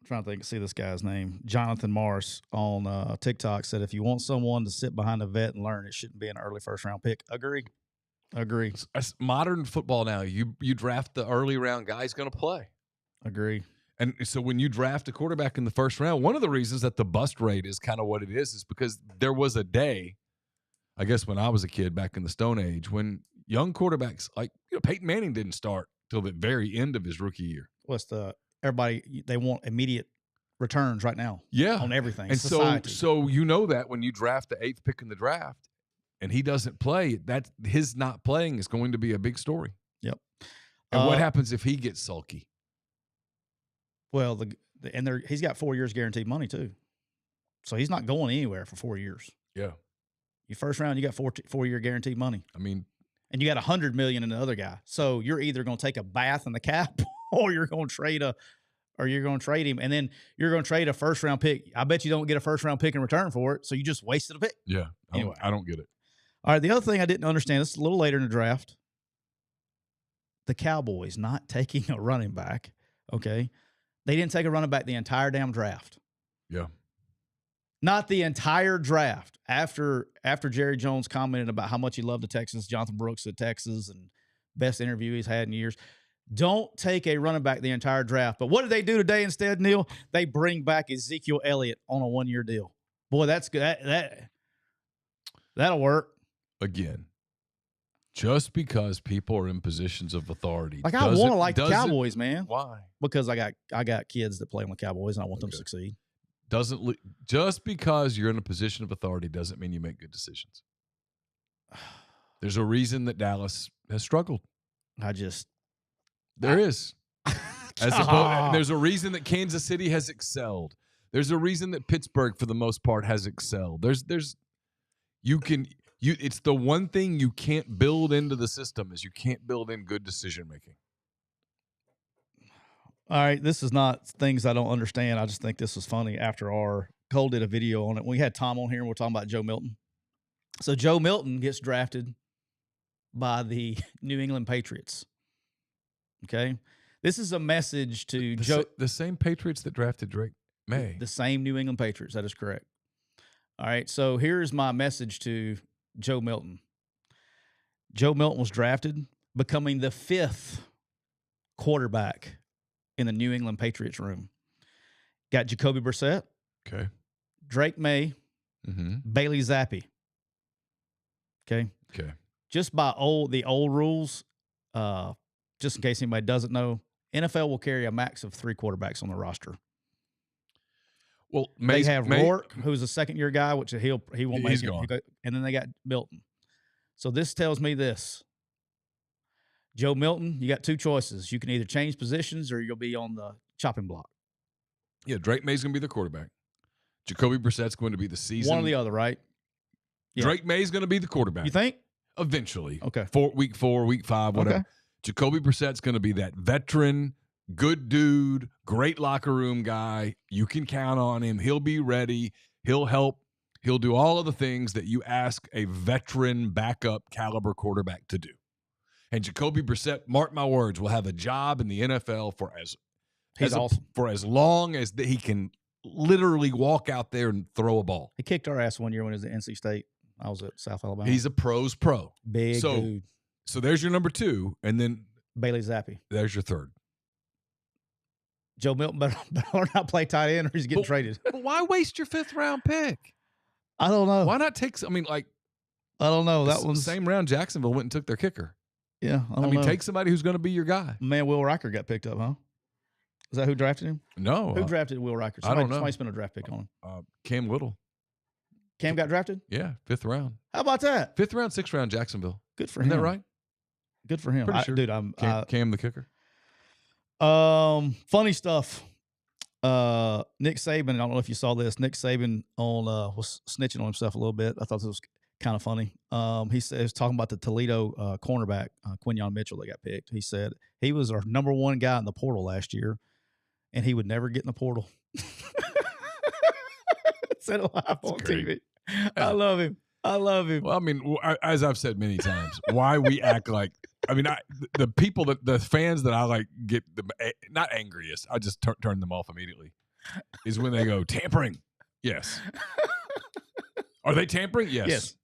to think, see this guy's name. Jonathan Morris on TikTok said, if you want someone to sit behind a vet and learn, it shouldn't be an early first-round pick. Agree. It's modern football now. You draft the early round guy, he's going to play. Agree. And so when you draft a quarterback in the first round, one of the reasons that the bust rate is kind of what it is because there was a day, I guess when I was a kid back in the Stone Age, when young quarterbacks like Peyton Manning didn't start till the very end of his rookie year. Everybody, they want immediate returns right now. Yeah. On everything. And society. so that when you draft the 8th pick in the draft and he doesn't play, that his not playing is going to be a big story. Yep. And what happens if he gets sulky? Well, he's got 4 years guaranteed money too. So he's not going anywhere for 4 years. Yeah. Your first round, you got 4-year guaranteed money. I mean, and you got $100 million in the other guy. So you're either going to take a bath in the cap or you're going to trade him, and then you're going to trade a first-round pick. I bet you don't get a first-round pick in return for it, so you just wasted a pick. Yeah. Anyway. I don't get it. All right, the other thing I didn't understand, this is a little later in the draft, the Cowboys not taking a running back, okay? They didn't take a running back the entire damn draft. Yeah. Not the entire draft. After Jerry Jones commented about how much he loved the Texans, Jonathan Brooks at Texas, and best interview he's had in years. Don't take a running back the entire draft. But what did they do today instead, Neal? They bring back Ezekiel Elliott on a 1-year deal. Boy, that's good. That'll work. Again, just because people are in positions of authority. Like I want to like the Cowboys, man. Why? Because I got kids that play on the Cowboys and I want them to succeed. Just because you're in a position of authority doesn't mean you make good decisions. There's a reason that Dallas has struggled. There is. There's a reason that Kansas City has excelled. There's a reason that Pittsburgh, for the most part, has excelled. It's the one thing you can't build into the system is you can't build in good decision making. All right, this is not things I don't understand. I just think this was funny. After Cole did a video on it, we had Tom on here and we're talking about Joe Milton. So Joe Milton gets drafted by the New England Patriots. Okay, this is a message to Joe. The same Patriots that drafted Drake May. The same New England Patriots. That is correct. All right, so here's my message to Joe Milton. Joe Milton was drafted, becoming the 5th quarterback in the New England Patriots room. Got Jacoby Brissett. Okay. Drake May. Bailey Zappi. Okay. Just by the old rules, just in case anybody doesn't know, NFL will carry a max of 3 quarterbacks on the roster. Well, they have Rourke, who's a second-year guy, which he won't make it. Gone. And then they got Milton. So this tells me this. Joe Milton, you got 2 choices. You can either change positions or you'll be on the chopping block. Yeah, Drake May's going to be the quarterback. Jacoby Brissett's going to be the season. One or the other, right? Yeah. Drake May's going to be the quarterback. You think? Eventually. Okay. Week 4, week 5, whatever. Okay. Jacoby Brissett's going to be that veteran, good dude, great locker room guy. You can count on him. He'll be ready. He'll help. He'll do all of the things that you ask a veteran backup caliber quarterback to do. And Jacoby Brissett, mark my words, will have a job in the NFL for as long as he can literally walk out there and throw a ball. He kicked our ass one year when he was at NC State. I was at South Alabama. He's a pro's pro. Big dude. So there's your number 2, and then Bailey Zappi. There's your 3rd. Joe Milton better not play tight end or he's getting traded. But why waste your 5th round pick? I don't know. Why not take? I don't know. That one's same round. Jacksonville went and took their kicker. Yeah, I don't know. Take somebody who's going to be your guy. Man, Will Riker got picked up, huh? Is that who drafted him? No. Who drafted Will Riker? I don't know. Somebody spent a draft pick on him. Cam Little. Cam got drafted? Yeah, 5th round. How about that? 5th round, 6th round, Jacksonville. Good for Isn't him. that right? Good for him. Pretty sure. Dude, I'm Cam the kicker. funny stuff. Nick Saban, I don't know if you saw this. Nick Saban was snitching on himself a little bit. I thought this was kind of funny. He was talking about the Toledo cornerback, Quinyon Mitchell, that got picked. He said he was our number 1 guy in the portal last year, and he would never get in the portal. Said it live on TV. I love him. Well, I mean, as I've said many times, why we act like, I mean, the people the fans that I like get not angriest, I just turn them off immediately, is when they go tampering. Yes. Are they tampering? Yes. Yes.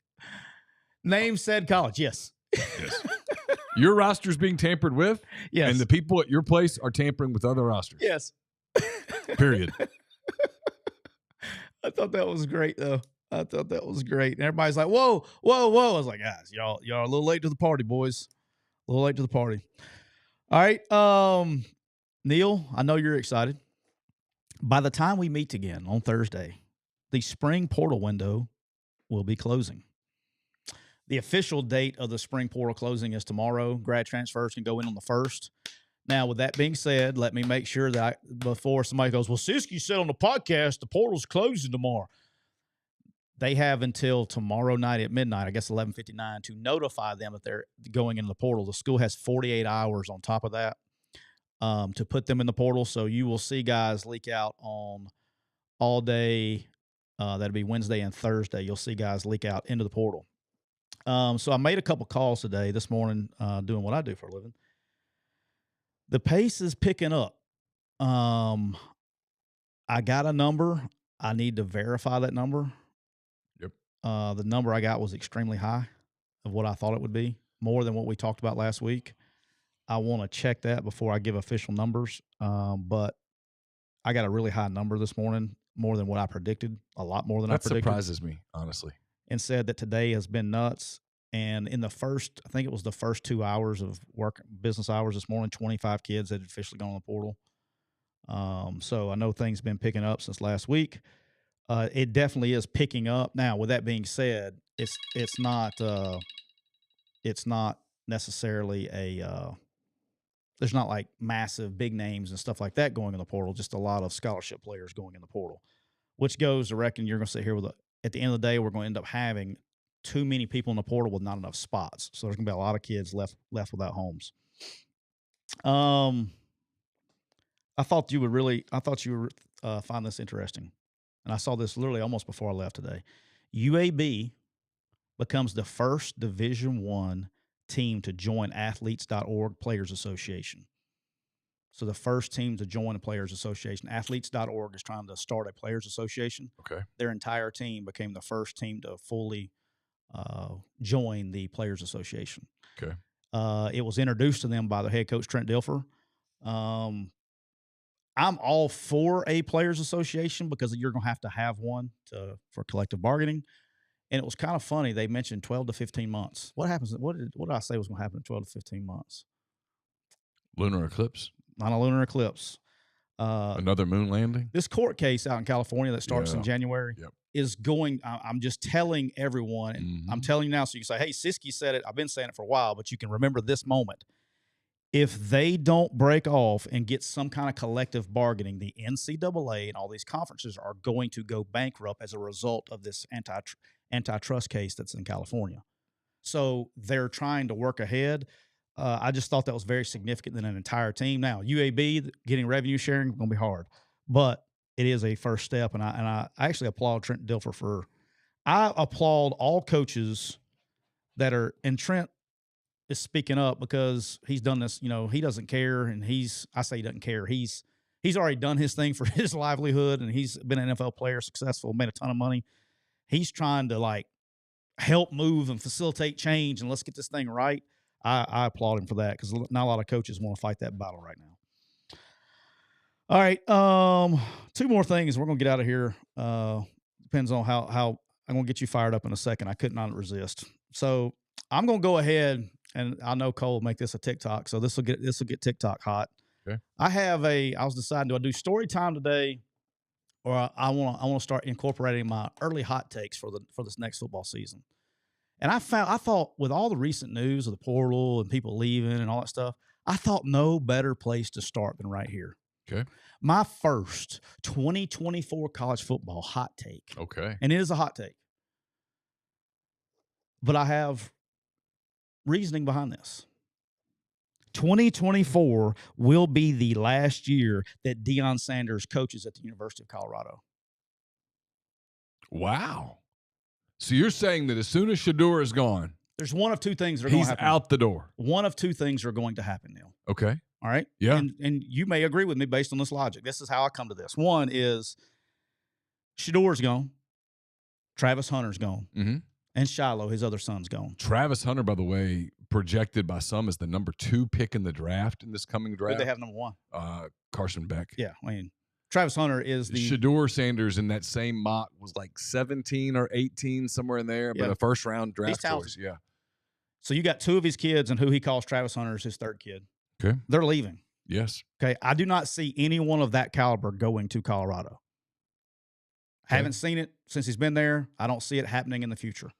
Name said college. Yes. Yes. Your roster's being tampered with. Yes. And the people at your place are tampering with other rosters. Yes. Period. I thought that was great, though. I thought that was great. And everybody's like, whoa, whoa, whoa. I was like, guys, y'all are a little late to the party, boys. A little late to the party. All right. Neal, I know you're excited. By the time we meet again on Thursday, the spring portal window will be closing. The official date of the spring portal closing is tomorrow. Grad transfers can go in on the 1st. Now, with that being said, let me make sure that before somebody goes, well, Siskey said on the podcast the portal's closing tomorrow. They have until tomorrow night at midnight, I guess 11:59, to notify them that they're going into the portal. The school has 48 hours on top of that to put them in the portal. So you will see guys leak out on all day. That'll be Wednesday and Thursday. You'll see guys leak out into the portal. So I made a couple calls this morning, doing what I do for a living. The pace is picking up. I got a number. I need to verify that number. Yep. The number I got was extremely high of what I thought it would be, more than what we talked about last week. I want to check that before I give official numbers. But I got a really high number this morning, more than what I predicted, a lot more than I predicted. That surprises me, honestly. And said that today has been nuts. And in I think it was the first 2 hours of business hours this morning, 25 kids had officially gone on the portal. So I know things have been picking up since last week. It definitely is picking up. Now, with that being said, it's not necessarily there's not like massive big names and stuff like that going in the portal, just a lot of scholarship players going in the portal, which goes, I reckon you're going to sit here at the end of the day, we're going to end up having too many people in the portal with not enough spots. So there's going to be a lot of kids left without homes. I thought you would find this interesting. And I saw this literally almost before I left today. UAB becomes the first Division I team to join athletes.org Players Association. So the first team to join a Players Association. Athletes.org is trying to start a Players Association. Okay. Their entire team became the first team to fully join the Players Association. Okay. It was introduced to them by the head coach, Trent Dilfer. I'm all for a Players Association because you're going to have one for collective bargaining. And it was kind of funny. They mentioned 12 to 15 months. What happens? What did I say was going to happen in 12 to 15 months? Lunar eclipse. Not a lunar eclipse. Another moon landing. This court case out in California that starts in January is going. I'm just telling everyone, and I'm telling you now, so you can say, "Hey, Siskey said it." I've been saying it for a while, but you can remember this moment. If they don't break off and get some kind of collective bargaining, the NCAA and all these conferences are going to go bankrupt as a result of this antitrust case that's in California. So they're trying to work ahead. I just thought that was very significant than an entire team. Now, UAB getting revenue sharing going to be hard, but it is a first step. And I actually applaud Trent Dilfer I applaud all coaches that are, and Trent is speaking up because he's done this. He doesn't care, and I say he doesn't care. He's already done his thing for his livelihood, and he's been an NFL player, successful, made a ton of money. He's trying to help move and facilitate change, and let's get this thing right. I applaud him for that because not a lot of coaches want to fight that battle right now. All right, 2 more things. We're going to get out of here. Depends on how I'm going to get you fired up in a second. I could not resist. So I'm going to go ahead, and I know Cole will make this a TikTok, so this will get TikTok hot. Okay. I was deciding, do I do story time today or I want to start incorporating my early hot takes for this next football season. And I thought with all the recent news of the portal and people leaving and all that stuff, I thought no better place to start than right here. Okay. My first 2024 college football hot take. Okay. And it is a hot take. But I have reasoning behind this. 2024 will be the last year that Deion Sanders coaches at the University of Colorado. Wow. So you're saying that as soon as Shedeur is gone, there's one of two things that are going to happen. He's out the door. One of two things are going to happen, Neal. Okay. All right? Yeah. And you may agree with me based on this logic. This is how I come to this. One is Shedeur's gone. Travis Hunter's gone. Mm-hmm. And Shiloh, his other son's gone. Travis Hunter, by the way, projected by some as the number 2 pick in the draft in this coming draft. Who they have number 1? Carson Beck. Yeah, I mean, Travis Hunter is the Shedeur Sanders in that same mock was like 17 or 18, somewhere in there, but a first-round draft choice. Yeah. So you got 2 of his kids, and who he calls Travis Hunter is his third kid. Okay. They're leaving. Yes. Okay. I do not see anyone of that caliber going to Colorado. Okay. Haven't seen it since he's been there. I don't see it happening in the future.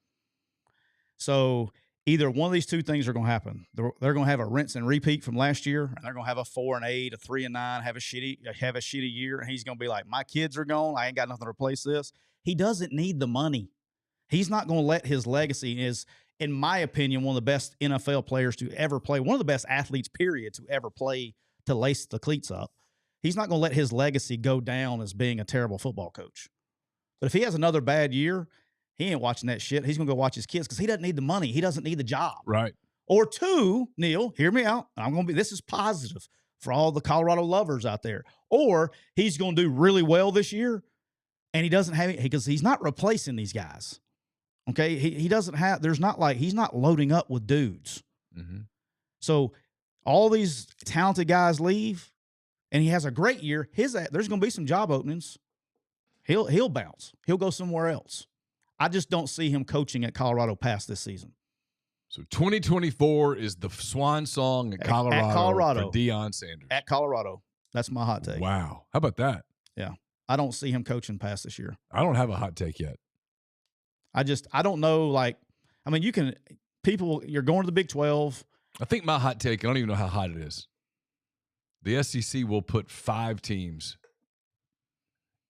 So either one of these two things are going to happen. They're going to have a rinse and repeat from last year, and they're going to have a 4-8, a 3-9, have a shitty year, and he's going to be like, my kids are gone. I ain't got nothing to replace this. He doesn't need the money. He's not going to let his legacy is, in my opinion, one of the best NFL players to ever play, one of the best athletes, period, to ever play to lace the cleats up. He's not going to let his legacy go down as being a terrible football coach. But if he has another bad year, he ain't watching that shit. He's going to go watch his kids because he doesn't need the money. He doesn't need the job. Right. Or 2, Neal, hear me out. This is positive for all the Colorado lovers out there. Or he's going to do really well this year, and he doesn't have it because he's not replacing these guys. Okay. He doesn't have, he's not loading up with dudes. Mm-hmm. So all these talented guys leave, and he has a great year. There's going to be some job openings. He'll bounce. He'll go somewhere else. I just don't see him coaching at Colorado past this season. So 2024 is the swan song at Colorado for Deion Sanders. At Colorado. That's my hot take. Wow. How about that? Yeah. I don't see him coaching past this year. I don't have a hot take yet. I don't know, you're going to the Big 12. I think my hot take, I don't even know how hot it is. The SEC will put 5 teams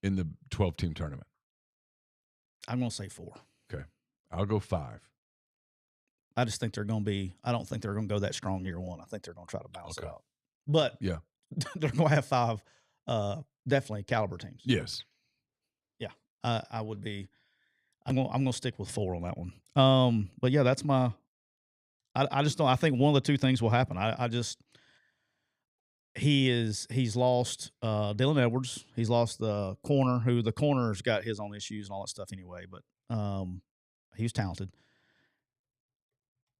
in the 12-team tournament. I'm going to say 4. Okay. I'll go 5. I just think I don't think they're going to go that strong year one. I think they're going to try to balance it out. But yeah, they're going to have 5 definitely caliber teams. Yes. Yeah. I would be – I'm going to stick with 4 on that one. But, yeah, that's my – I just don't – I think one of the two things will happen. He's lost Dylan Edwards. He's lost the corner, who the corner's got his own issues and all that stuff anyway, but he was talented.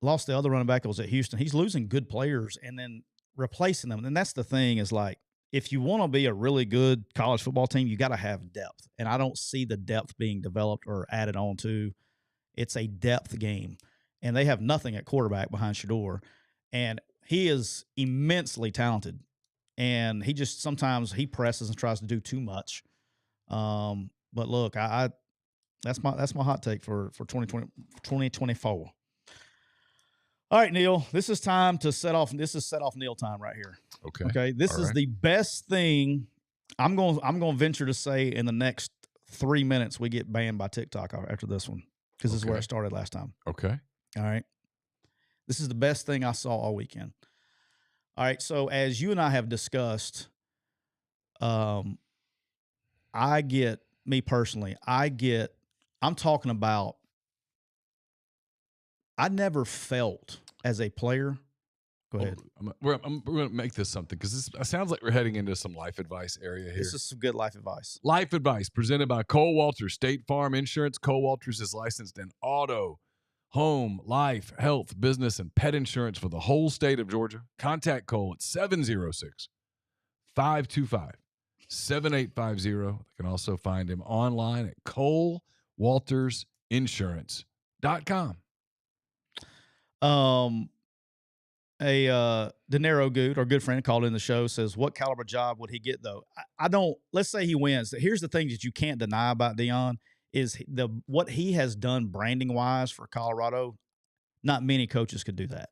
Lost the other running back that was at Houston. He's losing good players and then replacing them. And that's the thing is, like, if you want to be a really good college football team, you got to have depth. And I don't see the depth being developed or added on to. It's a depth game. And they have nothing at quarterback behind Shedeur. And he is immensely talented. And he just sometimes he presses and tries to do too much. But look, that's my hot take for 2024. All right, Neal, this is time to set off. This is set off Neal time right here. Okay. This is the best thing. I'm going to venture to say in the next 3 minutes we get banned by TikTok after this one because this is where it started last time. Okay. All right. This is the best thing I saw all weekend. All right, so as you and I have discussed, I'm talking about, I never felt as a player. Go ahead. We're going to make this something because this sounds like we're heading into some life advice area here. This is some good life advice. Life advice presented by Cole Walters, State Farm Insurance. Cole Walters is licensed in auto, home, life, health, business, and pet insurance for the whole state of Georgia. Contact Cole at 706-525-7850. You can also find him online at colewaltersinsurance.com. De Niro Good, our good friend, called in the show, says, what caliber job would he get, though? I don't – let's say he wins. Here's the thing that you can't deny about Deion is what he has done branding-wise for Colorado. Not many coaches could do that.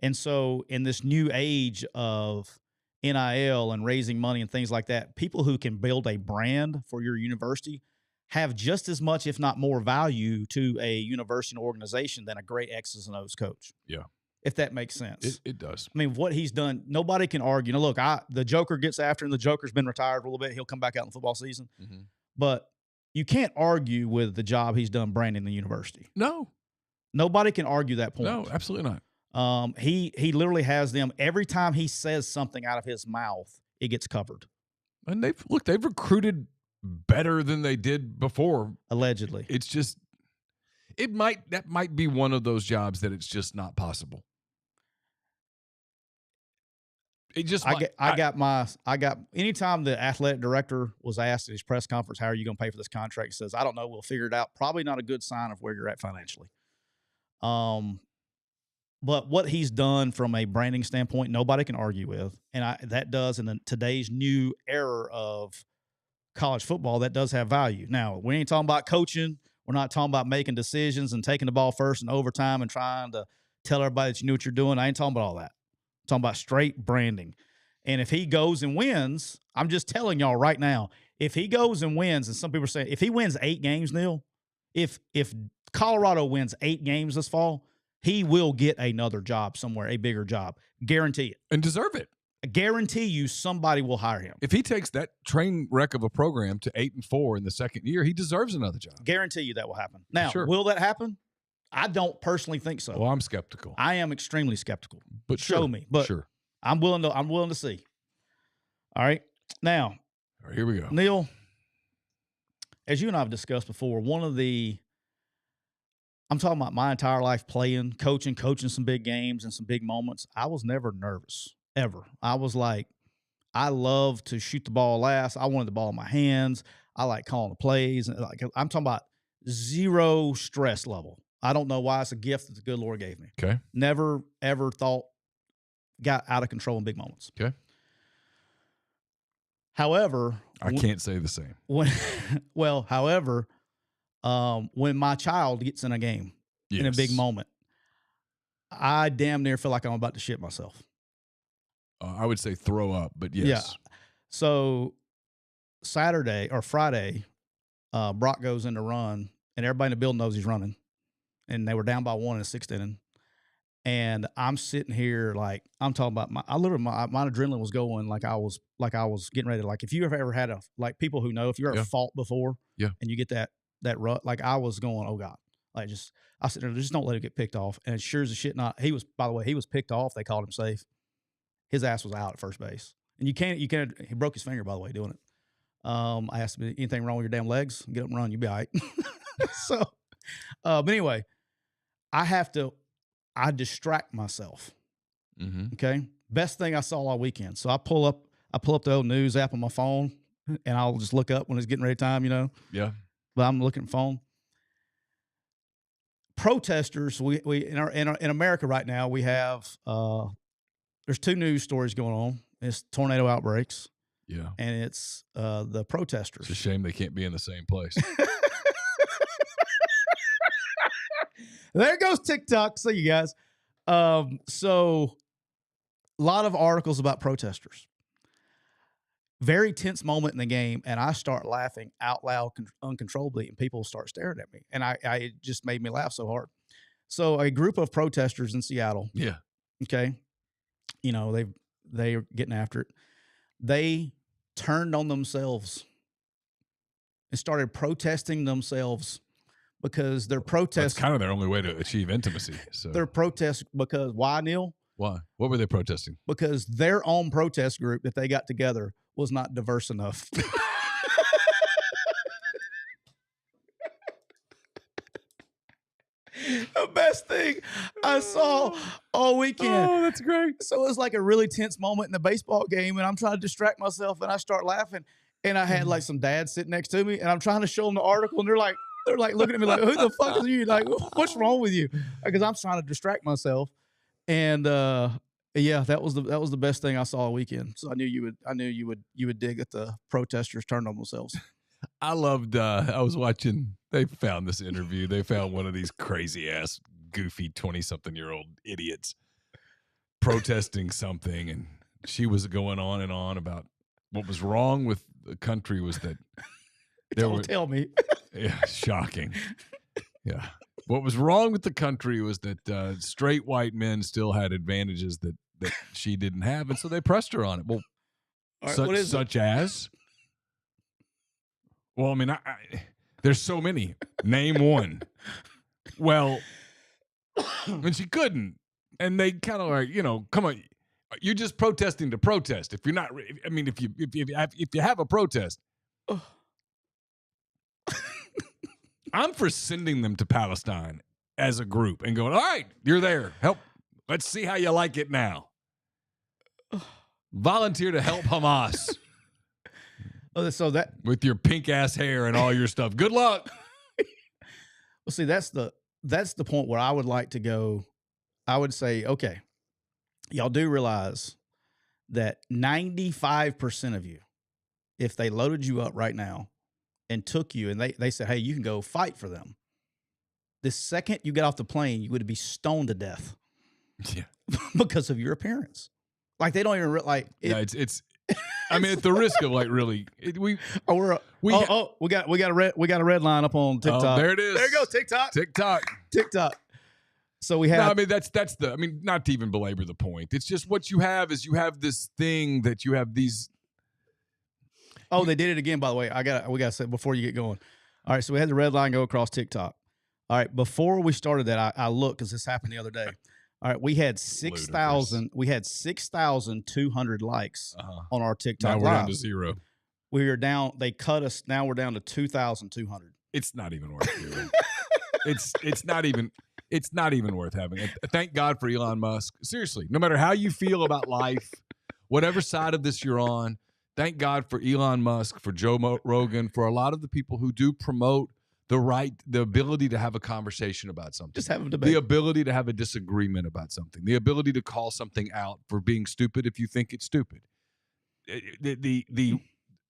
And so in this new age of NIL and raising money and things like that, people who can build a brand for your university have just as much, if not more, value to a university and organization than a great X's and O's coach. Yeah. If that makes sense. It does. I mean, what he's done, nobody can argue. Now, look, the Joker gets after him. The Joker's been retired for a little bit. He'll come back out in the football season. Mm-hmm. But you can't argue with the job he's done branding the university. No. Nobody can argue that point. No, absolutely not. He literally has them every time he says something out of his mouth, it gets covered. And they've recruited better than they did before. Allegedly. It's just that might be one of those jobs that it's just not possible. Anytime the athletic director was asked at his press conference, how are you going to pay for this contract? He says, I don't know. We'll figure it out. Probably not a good sign of where you're at financially. But what he's done from a branding standpoint, nobody can argue with. And that does, in today's new era of college football, that does have value. Now, we ain't talking about coaching. We're not talking about making decisions and taking the ball first in overtime and trying to tell everybody that you know what you're doing. I ain't talking about all that. I'm talking about straight branding. And if he goes and wins, I'm just telling y'all right now, if he goes and wins, and some people are saying, if he wins 8 games, Neal, if Colorado wins 8 games this fall, he will get another job somewhere, a bigger job. Guarantee it. And deserve it. I guarantee you somebody will hire him. If he takes that train wreck of a program to 8-4 in the second year, he deserves another job. Guarantee you that will happen. Now, sure. Will that happen? I don't personally think so. Well, I'm skeptical. I am extremely skeptical. But show me. But sure. I'm willing to see. All right. Now, all right, here we go. Neal, as you and I have discussed before, I'm talking about my entire life playing, coaching some big games and some big moments. I was never nervous, ever. I was like, I love to shoot the ball last. I wanted the ball in my hands. I like calling the plays. I'm talking about zero stress level. I don't know why. It's a gift that the good Lord gave me. Okay. Never, ever got out of control in big moments. Okay. However, I can't say the same. However, when my child gets in a game, in a big moment, I damn near feel like I'm about to shit myself. I would say throw up, but yes. Yeah. So Saturday or Friday, Brock goes in to run, and everybody in the building knows he's running. And they were down by 1 in the 6th inning. And I'm sitting here like I'm talking about my adrenaline was going like I was getting ready to, like, if you ever had people who know, if you're ever fought before, and you get that rut, like I was going, oh God, I sit there, just don't let it get picked off. And sure as shit not, he was picked off. They called him safe. His ass was out at first base. And you can't, he broke his finger, by the way, doing it. I asked him, anything wrong with your damn legs? Get up and run, you'll be all right. So, but anyway, I distract myself. Mm-hmm. Okay. Best thing I saw all weekend. So I pull up the old news app on my phone, and I'll just look up when it's getting ready time, Yeah. But I'm looking at the phone. Protesters, we in America right now, we have there's 2 news stories going on. It's tornado outbreaks. Yeah. And it's the protesters. It's a shame they can't be in the same place. There goes TikTok. See you guys. So a lot of articles about protesters. Very tense moment in the game, and I start laughing out loud uncontrollably, and people start staring at me. And it just made me laugh so hard. So a group of protesters in Seattle. Yeah. Okay. They're getting after it. They turned on themselves and started protesting themselves because they're protesting. That's kind of their only way to achieve intimacy. So they're protesting because why, Neal? Why? What were they protesting? Because their own protest group that they got together was not diverse enough. The best thing I saw all weekend. Oh, that's great. So it was like a really tense moment in the baseball game, and I'm trying to distract myself, and I start laughing. And I had like some dads sitting next to me, and I'm trying to show them the article, and they're like looking at me like, who the fuck is you? Like, what's wrong with you? Because I'm trying to distract myself. And yeah, that was the best thing I saw all weekend. So I knew you would dig that the protesters turned on themselves. I loved. I was watching. They found this interview. They found one of these crazy ass, goofy 20-something-year-old idiots protesting something, and she was going on and on about what was wrong with the country was that Don't tell me. Yeah, shocking. Yeah. What was wrong with the country was that straight white men still had advantages that she didn't have, and so they pressed her on it. Well, Right, such as? Well, I mean, there's so many. Name one. Well, and she couldn't, and they kind of like, come on, you're just protesting to protest. If you're not, I mean, if you have a protest. I'm for sending them to Palestine as a group and going, all right, you're there. Help. Let's see how you like it now. Volunteer to help Hamas. So that with your pink ass hair and all your stuff. Good luck. Well, see, that's the point where I would like to go. I would say, okay, y'all do realize that 95% of you, if they loaded you up right now and took you and they said, hey, you can go fight for them. The second you get off the plane, you would be stoned to death. Yeah. Because of your appearance. Like they don't even like it. Yeah, it's I mean, at the risk of like really we got a red line up on TikTok. Oh, there it is. There you go, TikTok. So we have. No, I mean that's the. I mean, not to even belabor the point. It's just what you have is you have this thing that you have these. Oh, they did it again. By the way, we got to say before you get going. All right, so we had the red line go across TikTok. All right, before we started that, I looked because this happened the other day. All right, we had 6,000. We had 6,200 likes on our TikTok. Now we're down to 0. We are down. They cut us. Now we're down to 2,200. It's not even worth doing. It's not even worth having. Thank God for Elon Musk. Seriously, no matter how you feel about life, whatever side of this you're on, thank God for Elon Musk, for Joe Rogan, for a lot of the people who do promote the ability to have a conversation about something. Just have a debate. The ability to have a disagreement about something. The ability to call something out for being stupid if you think it's stupid. The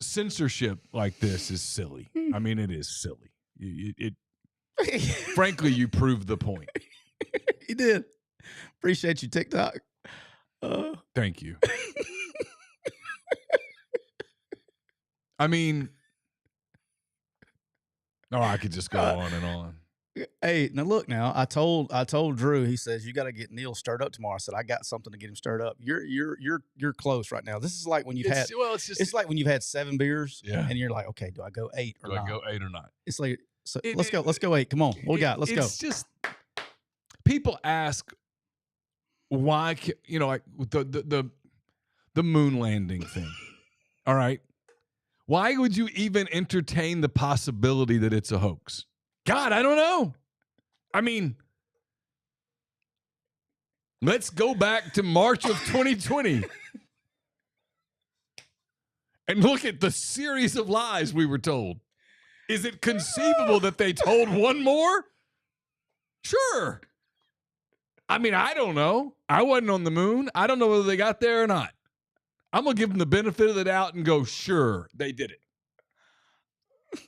censorship like this is silly. I mean, it is silly. Frankly, you proved the point. You did. Appreciate you, TikTok. Thank you. I mean, I could just go on and on. Hey, now look. Now I told Drew. He says you got to get Neal stirred up tomorrow. I said I got something to get him stirred up. You're close right now. This is like when you've had. Well, it's like when you've had 7 beers. Yeah. And you're like, okay, do I go 8 or not? Do I go 8 or not? It's like, so let's go. Let's go 8. Come on, what we got? Let's go. It's just people ask why, like the moon landing thing. All right. Why would you even entertain the possibility that it's a hoax? God, I don't know. I mean, let's go back to March of 2020 and look at the series of lies we were told. Is it conceivable that they told one more? Sure. I mean, I don't know. I wasn't on the moon. I don't know whether they got there or not. I'm going to give them the benefit of the doubt and go, sure, they did it.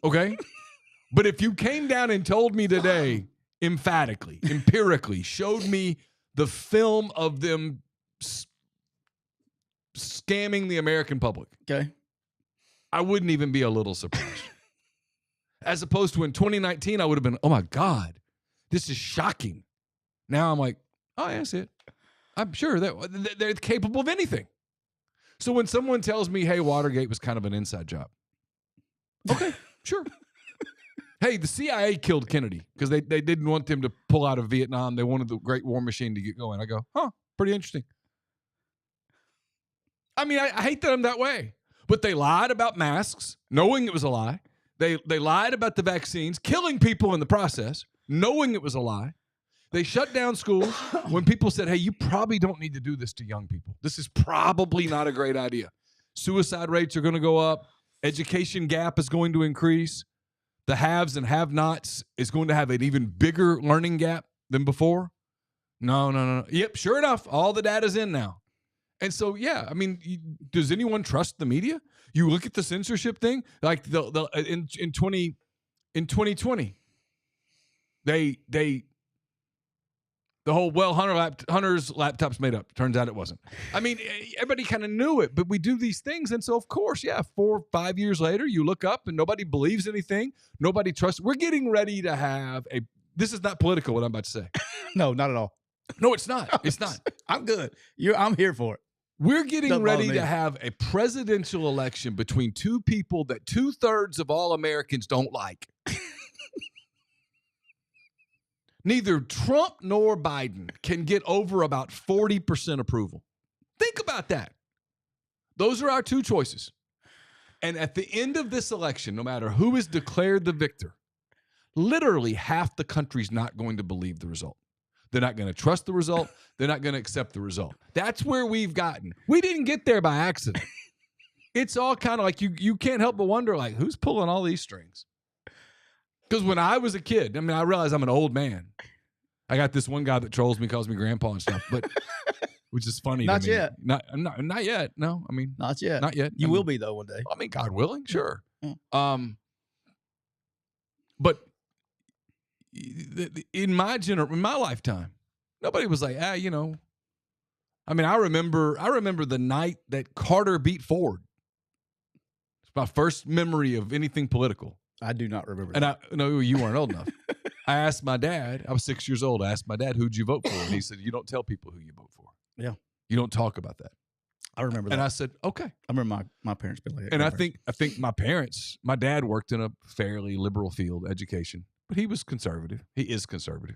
Okay? But if you came down and told me today, emphatically, empirically, showed me the film of them scamming the American public, okay, I wouldn't even be a little surprised. As opposed to in 2019, I would have been, oh my God, this is shocking. Now I'm like, oh, yeah, that's it. I'm sure that they're capable of anything. So when someone tells me, hey, Watergate was kind of an inside job. Okay, sure. Hey, the CIA killed Kennedy because they didn't want them to pull out of Vietnam. They wanted the Great War Machine to get going. I go, pretty interesting. I mean, I hate that I'm that way. But they lied about masks, knowing it was a lie. They lied about the vaccines, killing people in the process, knowing it was a lie. They shut down schools when people said, hey, you probably don't need to do this to young people. This is probably not a great idea. Suicide rates are going to go up. Education gap is going to increase. The haves and have-nots is going to have an even bigger learning gap than before. No. Yep, sure enough, all the data's in now. And so, yeah, I mean, does anyone trust the media? You look at the censorship thing, like in 2020, the whole Hunter's laptop's made up. Turns out it wasn't. I mean, everybody kind of knew it, but we do these things, and so of course, yeah, 4 or 5 years later, you look up and nobody believes anything. Nobody trusts. We're getting ready to have a. This is not political. What I'm about to say. No, not at all. No, it's not. It's not. I'm good. I'm here for it. We're getting ready to have a presidential election between two people that 2/3 of all Americans don't like. Neither Trump nor Biden can get over about 40% approval. Think about that. Those are our two choices. And at the end of this election, no matter who is declared the victor, literally half the country's not going to believe the result. They're not going to trust the result. They're not going to accept the result. That's where we've gotten. We didn't get there by accident. It's all kind of like you can't help but wonder, like, who's pulling all these strings? Because when I was a kid, I mean, I realize I'm an old man. I got this one guy that trolls me, calls me grandpa and stuff, but which is funny. Not to me. yet. Not yet. No, I mean, not yet. Not yet. You will be though one day. I mean, God willing, sure. Yeah. But in my lifetime, nobody was like, I mean, I remember the night that Carter beat Ford. It's my first memory of anything political. I do not remember and that. No, you weren't old enough. I asked my dad, I was 6 years old. I asked my dad, who'd you vote for? And he said, you don't tell people who you vote for. Yeah. You don't talk about that. I remember that. And I said, okay. I remember my parents being like that. And I think my dad worked in a fairly liberal field, education, but he was conservative. He is conservative.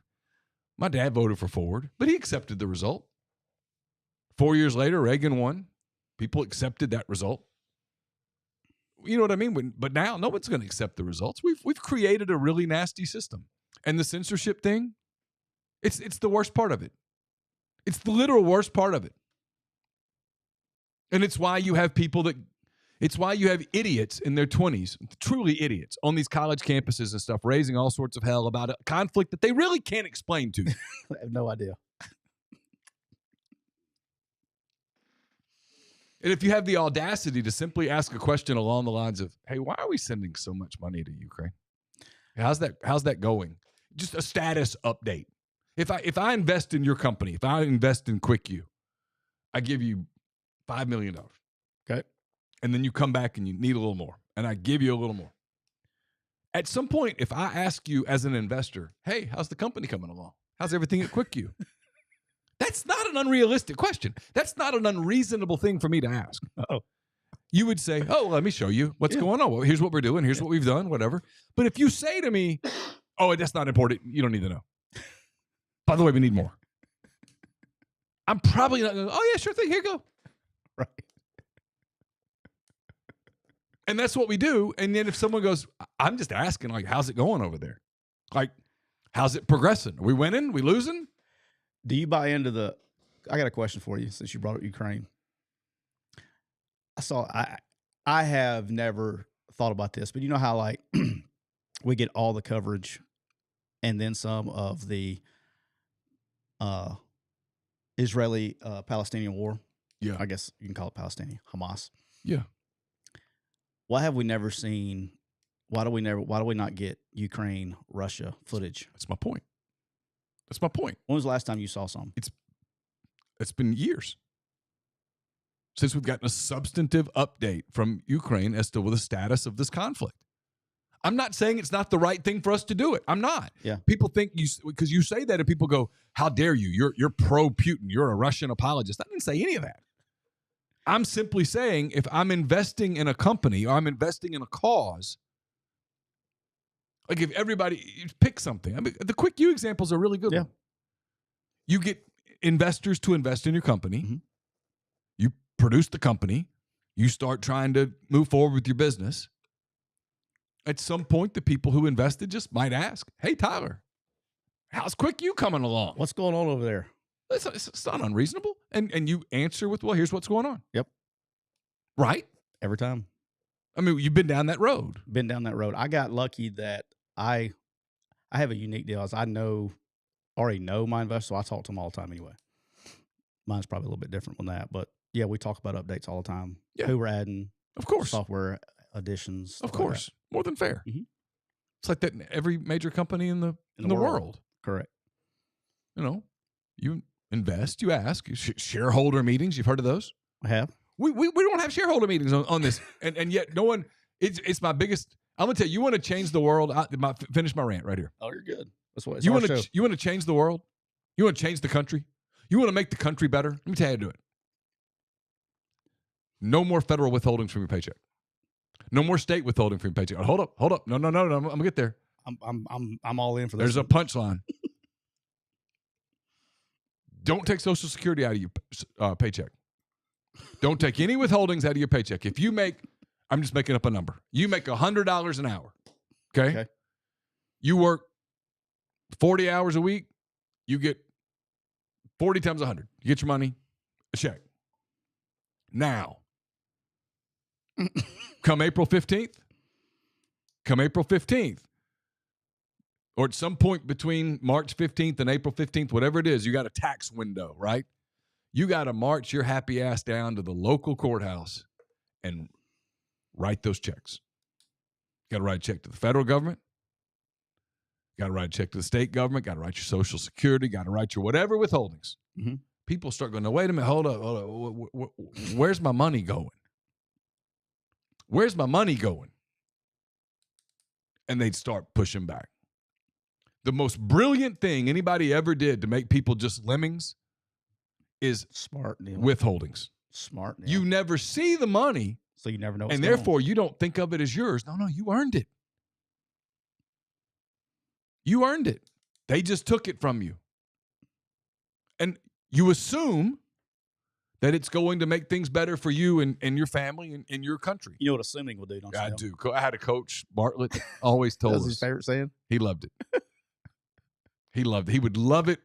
My dad voted for Ford, but he accepted the result. 4 years later, Reagan won. People accepted that result. You know what I mean? But now no one's going to accept the results. We've created a really nasty system. And the censorship thing, it's the worst part of it. It's the literal worst part of it. And it's why you have idiots in their 20s, truly idiots, on these college campuses and stuff, raising all sorts of hell about a conflict that they really can't explain to you. I have no idea. And if you have the audacity to simply ask a question along the lines of, hey, why are we sending so much money to Ukraine? How's that going? Just a status update. If I invest in your company, if I invest in QuickU, I give you $5 million. Okay. And then you come back and you need a little more. And I give you a little more. At some point, if I ask you as an investor, hey, how's the company coming along? How's everything at QuickU? That's not an unrealistic question. That's not an unreasonable thing for me to ask. Oh, you would say, oh, let me show you what's going on. Well, here's what we're doing. Here's what we've done, whatever. But if you say to me, oh, that's not important, you don't need to know. By the way, we need more. I'm probably not going to go, oh, yeah, sure thing. Here you go. Right. And that's what we do. And then if someone goes, I'm just asking, like, how's it going over there? Like, how's it progressing? Are we winning? Are we losing? Do you buy into I got a question for you since you brought up Ukraine. I have never thought about this, but you know how like we get all the coverage and then some of the Israeli Palestinian war. Yeah. I guess you can call it Palestinian, Hamas. Yeah. Why have we never seen why do we not get Ukraine, Russia footage? That's my point. When was the last time you saw something? It's been years since we've gotten a substantive update from Ukraine as to the status of this conflict. I'm not saying it's not the right thing for us to do it. I'm not. Yeah. People think because you say that and people go, how dare you? You're pro-Putin. You're a Russian apologist. I didn't say any of that. I'm simply saying if I'm investing in a company or I'm investing in a cause, like if everybody pick something. I mean, the QuickU examples are really good. Yeah. One. You get investors to invest in your company. Mm-hmm. You produce the company. You start trying to move forward with your business. At some point, the people who invested just might ask, hey, Tyler, how's QuickU coming along? What's going on over there? It's not unreasonable. And you answer with, well, here's what's going on. Yep. Right? Every time. I mean, you've been down that road. I got lucky that I have a unique deal. As I know already know my investors, so I talk to them all the time anyway. Mine's probably a little bit different than that, but yeah, we talk about updates all the time. Yeah. Who we're adding, Of course. software additions, Of course. More than fair. Mhm. It's like that in every major company in the world. Correct. You know, you invest, you ask, shareholder meetings. You've heard of those? I have. We don't have shareholder meetings on this, and yet no one. It's my biggest. I'm gonna tell you. You want to change the world? Finish my rant right here. Oh, you're good. That's what it's You want to change the world? You want to change the country? You want to make the country better? Let me tell you how to do it. No more federal withholdings from your paycheck. No more state withholding from your paycheck. Hold up. No. I'm gonna get there. I'm all in for this. There's a punchline. Don't take Social Security out of your paycheck. Don't take any withholdings out of your paycheck. If you make, I'm just making up a number. You make $100 an hour. Okay. You work 40 hours a week. You get 40 times 100. You get your money, a check. Now, come April 15th, or at some point between March 15th and April 15th, whatever it is, you got a tax window, right? You got to march your happy ass down to the local courthouse and write those checks. Got to write a check to the federal government. Got to write a check to the state government. Got to write your Social Security. Got to write your whatever withholdings. Mm-hmm. People start going, no, wait a minute, hold up. Where's my money going? Where's my money going? And they'd start pushing back. The most brilliant thing anybody ever did to make people just lemmings is smart Neal. Withholdings. Smart Neal. You never see the money. So you never know. And therefore, you don't think of it as yours. No, you earned it. You earned it. They just took it from you. And you assume that it's going to make things better for you and your family and your country. You know what assuming will do, don't you? I do. I had a coach, Bartlett, always told us. That's his favorite saying? He loved it. He loved it. He would love it.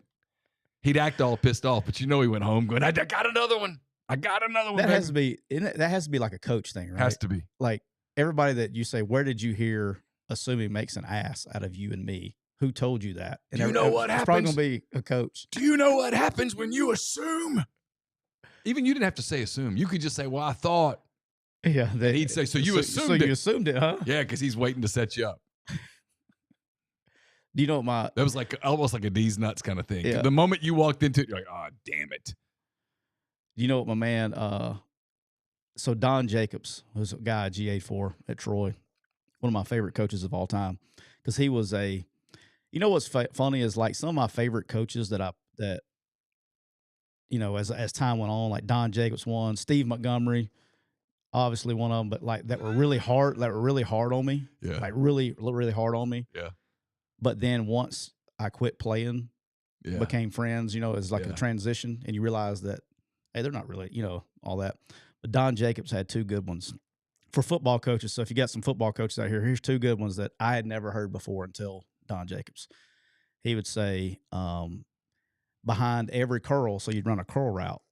He'd act all pissed off, but he went home going, I got another one. That has to be like a coach thing, right? Has to be. Like everybody that you say, where did you hear assuming makes an ass out of you and me? Who told you that? And do you know what happens? It's probably going to be a coach. Do you know what happens when you assume? Even you didn't have to say assume. You could just say, well, I thought. Yeah. He'd say, so you assumed it. So you assumed it, huh? Yeah, because he's waiting to set you up. Do you know what that was like almost like a D's nuts kind of thing. Yeah. The moment you walked into it, you're like, oh, damn it. You know what my man, so Don Jacobs, who's a guy at GA4 at Troy, one of my favorite coaches of all time, because he was you know what's funny is like some of my favorite coaches that as time went on, like Don Jacobs one, Steve Montgomery, obviously one of them, but like that were really hard on me. Yeah. Like really, really hard on me. Yeah. But then once I quit playing, became friends, it's like a transition, and you realize that, hey, they're not really, all that. But Don Jacobs had two good ones for football coaches. So if you got some football coaches out here, here's two good ones that I had never heard before until Don Jacobs. He would say, behind every curl, so you'd run a curl route.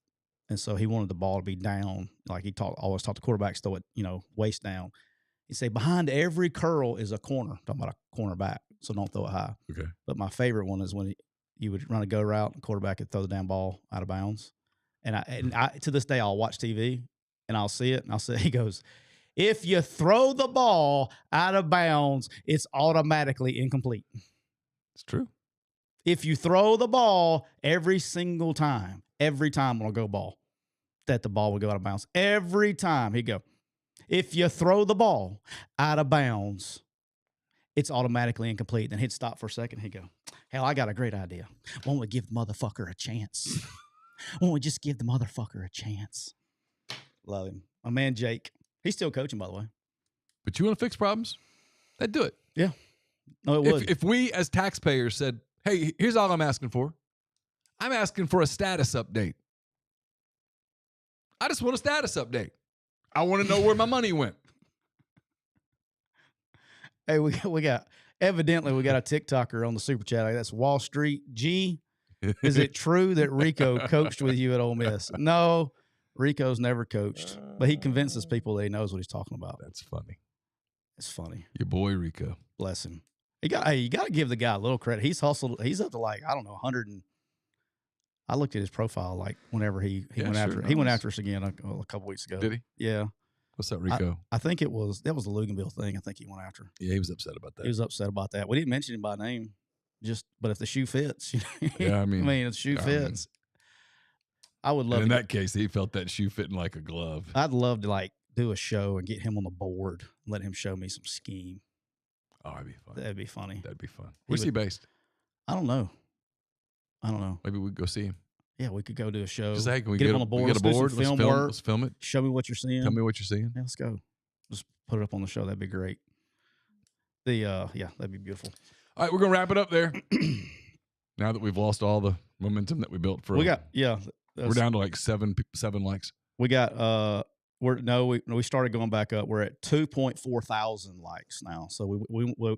And so he wanted the ball to be down. Like always taught the quarterbacks throw it, waist down. He'd say, behind every curl is a corner. Talking about a cornerback, so don't throw it high. Okay. But my favorite one is when you would run a go route, and the quarterback would throw the damn ball out of bounds. And I to this day, I'll watch TV and I'll see it, and I'll say, he goes, if you throw the ball out of bounds, it's automatically incomplete. It's true. If you throw the ball every time on a go ball, that the ball would go out of bounds. Every time he'd go, if you throw the ball out of bounds, it's automatically incomplete. Then he'd stop for a second. He'd go, hell, I got a great idea. Why don't we give the motherfucker a chance? Why don't we just give the motherfucker a chance? Love him. My man, Jake. He's still coaching, by the way. But you want to fix problems? That'd do it. Yeah. No, it would. If we as taxpayers said, hey, here's all I'm asking for. I'm asking for a status update. I just want a status update. I want to know where my money went. Hey, we got a TikToker on the super chat. That's Wall Street G. Is it true that Rico coached with you at Ole Miss? No, Rico's never coached, but he convinces people that he knows what he's talking about. That's funny. It's funny. Your boy Rico. Bless him. You got to give the guy a little credit. He's hustled. He's up to like, I don't know, 100 and I looked at his profile like whenever he went after he went after us again a couple weeks ago. Did he? Yeah. What's that, Rico? I think that was the Luganville thing. I think he went after. Yeah, he was upset about that. He was upset about that. We didn't mention him by name, but if the shoe fits, yeah, I mean, if the shoe fits, I would love. And in that case, he felt that shoe fitting like a glove. I'd love to like do a show and get him on the board, and let him show me some scheme. Oh, that'd be fun. That'd be funny. That'd be fun. Where's he based? I don't know. Maybe we could go see him. Yeah, we could go do a show. Just hey, can we get him on the board? Get a board. Let's film it. Show me what you're seeing. Tell me what you're seeing. Yeah, let's go. Just put it up on the show. That'd be great. That'd be beautiful. All right, we're gonna wrap it up there. Now that we've lost all the momentum that we built for, we're down to like seven likes. We got we started going back up. We're at 2.4 thousand likes now. So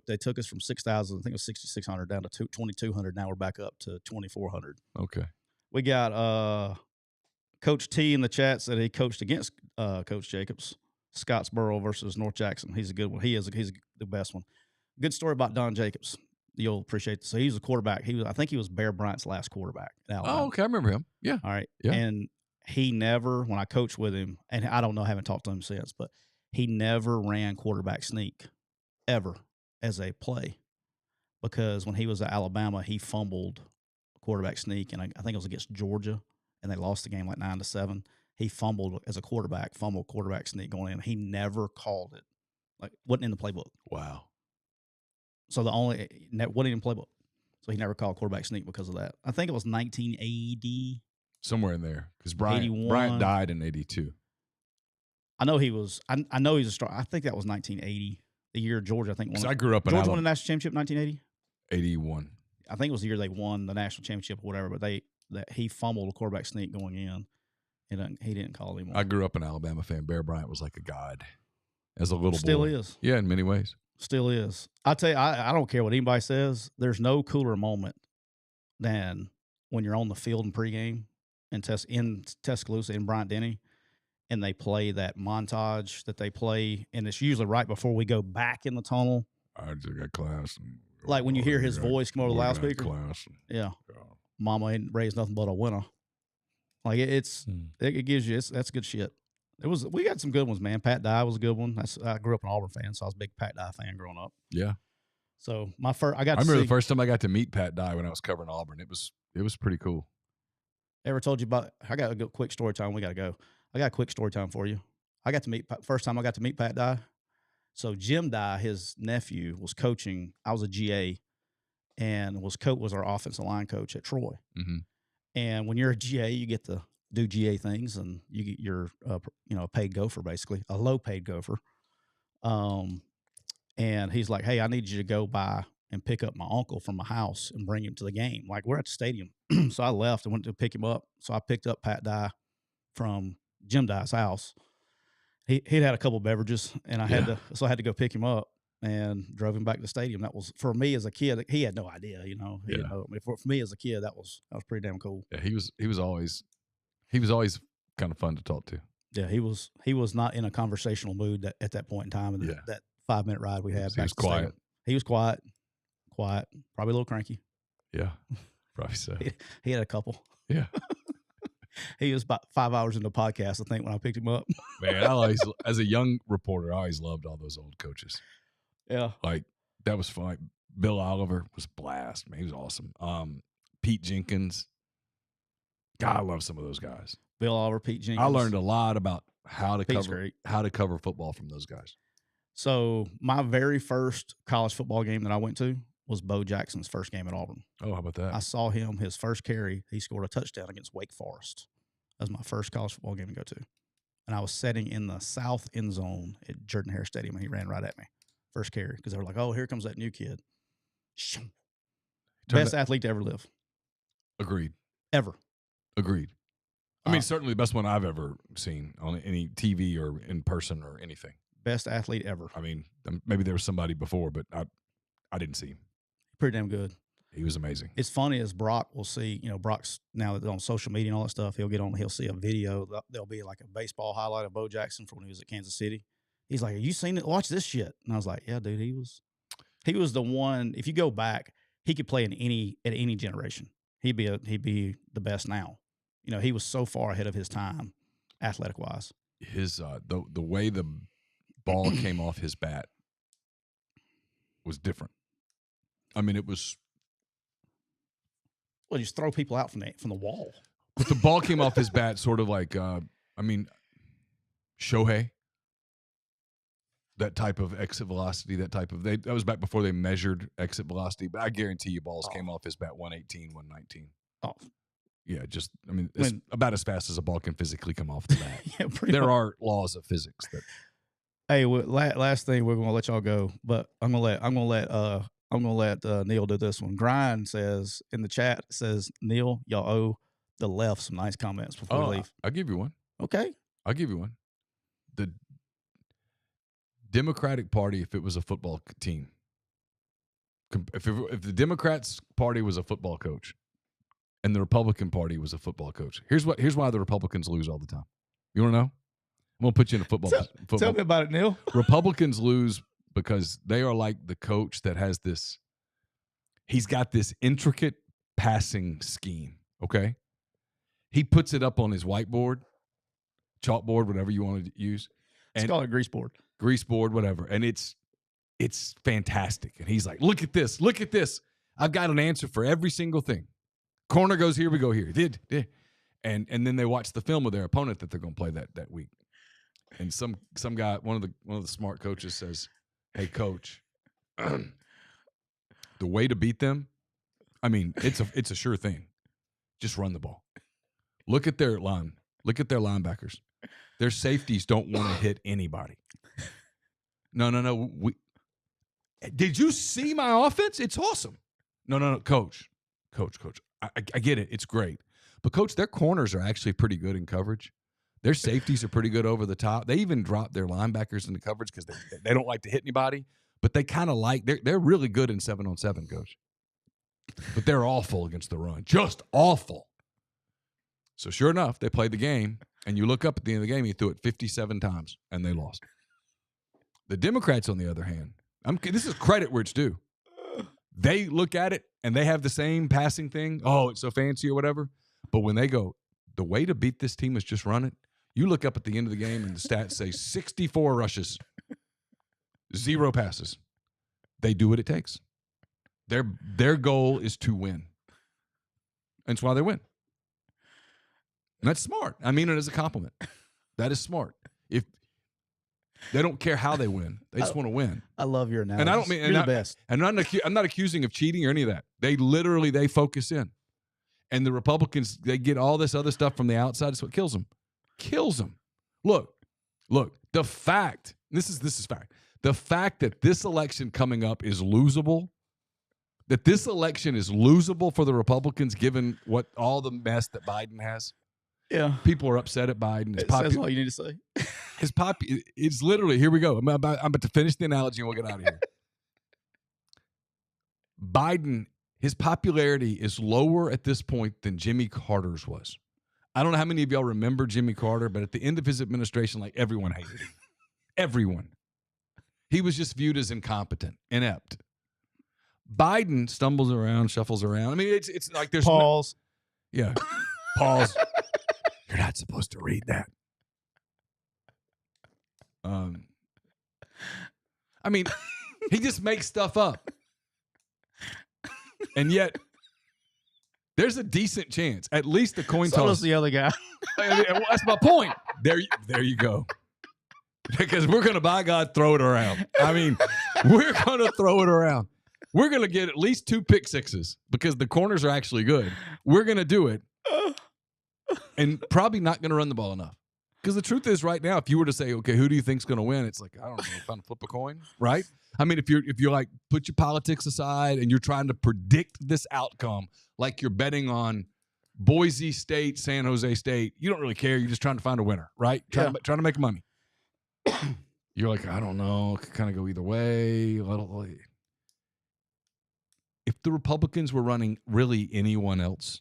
they took us from 6,000, I think it was 6,600 down to 2,200. Now we're back up to 2,400. Okay. We got Coach T in the chat said he coached against Coach Jacobs, Scottsboro versus North Jackson. He's a good one. He's the best one. Good story about Don Jacobs. You'll appreciate this. So he was a quarterback. I think he was Bear Bryant's last quarterback. Oh, okay. I remember him. Yeah. All right. Yeah. And he never, when I coached with him, and I don't know, I haven't talked to him since, but he never ran quarterback sneak ever as a play, because when he was at Alabama, he fumbled quarterback sneak, and I think it was against Georgia, and they lost the game like 9-7. He fumbled as a quarterback sneak going in. He never called it, like wasn't in the playbook. Wow. So wasn't in the playbook. So he never called quarterback sneak because of that. I think it was 1980. Somewhere in there, because Bryant died in 82. I know he was. I know he's a star. I think that was 1980, the year Georgia. I think. I grew up in Georgia won the national championship in 1980. 81. I think it was the year they won the national championship or whatever. But he fumbled a quarterback sneak going in, and he didn't call anymore. I grew up an Alabama fan. Bear Bryant was like a god as a little boy. Still is. Yeah, in many ways. Still is. I tell you, I don't care what anybody says. There's no cooler moment than when you're on the field in pregame in Tuscaloosa in Bryant-Denny, and they play that montage that they play, and it's usually right before we go back in the tunnel. I just got class. Like when you hear his voice come over the loudspeaker. Yeah. Mama ain't raised nothing but a winner. Like it gives you, that's good shit. We got some good ones, man. Pat Dye was a good one. I grew up an Auburn fan, so I was a big Pat Dye fan growing up. Yeah. So I remember the first time I got to meet Pat Dye when I was covering Auburn. It was pretty cool. Ever told you about? I got a quick story time. We got to go. I got a quick story time for you. First time I got to meet Pat Dye. So Jim Dye, his nephew, was coaching. I was a GA, and was our offensive line coach at Troy. Mm-hmm. And when you're a GA, you get to do GA things, and you're a paid gopher, basically a low paid gopher. And he's like, "Hey, I need you to go by and pick up my uncle from my house and bring him to the game." Like, we're at the stadium. So I left and went to pick him up. So I picked up Pat Dye from Jim Dye's house. He'd had a couple of beverages, and I had to go pick him up and drove him back to the stadium. That was, for me as a kid, he had no idea, He didn't know. I mean, for me as a kid, that was pretty damn cool. Yeah, he was always kind of fun to talk to. Yeah, he was not in a conversational mood at that point in time. And that 5-minute ride we had. He was quiet. Stadium. He was quiet, probably a little cranky. Yeah, probably so. He had a couple. Yeah. He was about 5 hours into the podcast, I think, when I picked him up. Man, as a young reporter, I always loved all those old coaches. Yeah. Like, that was fun. Bill Oliver was blast. Man, he was awesome. Pete Jenkins. God, I love some of those guys. Bill Oliver, Pete Jenkins. I learned a lot about how to Pete's cover football from those guys. So my very first college football game that I went to was Bo Jackson's first game at Auburn. Oh, how about that? I saw him, his first carry, he scored a touchdown against Wake Forest. That was my first college football game to go to. And I was sitting in the south end zone at Jordan-Hare Stadium, and he ran right at me. First carry, because they were like, "Oh, here comes that new kid." Best athlete to ever live. Agreed. Ever. Agreed. I mean, certainly the best one I've ever seen on any TV or in person or anything. Best athlete ever. I mean, maybe there was somebody before, but I didn't see him. Pretty damn good. He was amazing. It's funny as Brock will see, Brock's now on social media and all that stuff. He'll see a video. There'll be like a baseball highlight of Bo Jackson from when he was at Kansas City. He's like, "Have you seen it? Watch this shit." And I was like, "Yeah, dude, he was He was the one. If you go back, he could play at any generation. He'd be the best now. He was so far ahead of his time, athletic wise. His the way the ball came off his bat was different. I mean, it was. Well, you just throw people out from the wall. But the ball came off his bat sort of like, Shohei. That type of exit velocity, that was back before they measured exit velocity. But I guarantee you balls came off his bat 118, 119. Oh. Yeah, it's about as fast as a ball can physically come off the bat. Yeah, pretty there much. are laws of physics that. Hey, last thing, we're gonna let y'all go, but I'm gonna let Neal do this one. Grind says in the chat, Neal, y'all owe the left some nice comments before we leave. I'll give you one. Okay, I'll give you one. The Democratic Party, if it was a football team, if the Democrats Party was a football coach, and the Republican Party was a football coach, here's why the Republicans lose all the time. You want to know? I'm gonna put you in a football. Tell me about it, Neal. Republicans lose because they are like the coach that has this. He's got this intricate passing scheme. Okay, he puts it up on his whiteboard, chalkboard, whatever you want to use. It's called a grease board. Grease board, whatever, and it's fantastic. And he's like, look at this. I've got an answer for every single thing. Corner goes here, we go here. And then they watch the film of their opponent that they're going to play that week. And some guy, one of the smart coaches says, "Hey, coach, the way to beat them, I mean, it's a sure thing. Just run the ball. Look at their line. Look at their linebackers. Their safeties don't want to hit anybody. No. Did you see my offense? It's awesome. No, coach. I get it. It's great. But, coach, their corners are actually pretty good in coverage. Their safeties are pretty good over the top. They even drop their linebackers into coverage because they don't like to hit anybody. But they kind of they're really good in 7-on-7, coach. But they're awful against the run. Just awful. So, sure enough, they played the game. And you look up at the end of the game, he threw it 57 times, and they lost. The Democrats, on the other hand, this is credit where it's due. They look at it, and they have the same passing thing. Oh, it's so fancy or whatever. But when they go, the way to beat this team is just run it. You look up at the end of the game, and the stats say 64 rushes, 0 passes. They do what it takes. Their goal is to win. And that's why they win. And that's smart. I mean it as a compliment. That is smart. If they don't care how they win, they just want to win. I love your analogy. And I don't mean you're the best. And I'm not accusing of cheating or any of that. They focus in. And the Republicans, they get all this other stuff from the outside. It's what kills them. Look. The fact, this is fact. The fact that this election coming up is losable, that this election is losable for the Republicans, given what all the mess that Biden has. Yeah, people are upset at Biden. That's all you need to say. It's literally, here we go. I'm about to finish the analogy and we'll get out of here. Biden, his popularity is lower at this point than Jimmy Carter's was. I don't know how many of y'all remember Jimmy Carter, but at the end of his administration, like everyone hated him. Everyone. He was just viewed as incompetent, inept. Biden stumbles around, shuffles around. I mean, it's like there's pause. Yeah, pause. You're not supposed to read that. I mean, he just makes stuff up. And yet, there's a decent chance, at least the coin toss. So the other guy. That's my point. There you go. Because we're going to, by God, throw it around. I mean, we're going to throw it around. We're going to get at least 2 pick sixes because the corners are actually good. We're going to do it. And probably not going to run the ball enough. Because the truth is, right now, if you were to say, okay, who do you think's going to win? It's like, I don't know, trying to flip a coin, right? I mean, if you're like, put your politics aside and you're trying to predict this outcome, like you're betting on Boise State, San Jose State, you don't really care. You're just trying to find a winner, right? Trying to make money. You're like, I don't know, it could kind of go either way. If the Republicans were running really anyone else,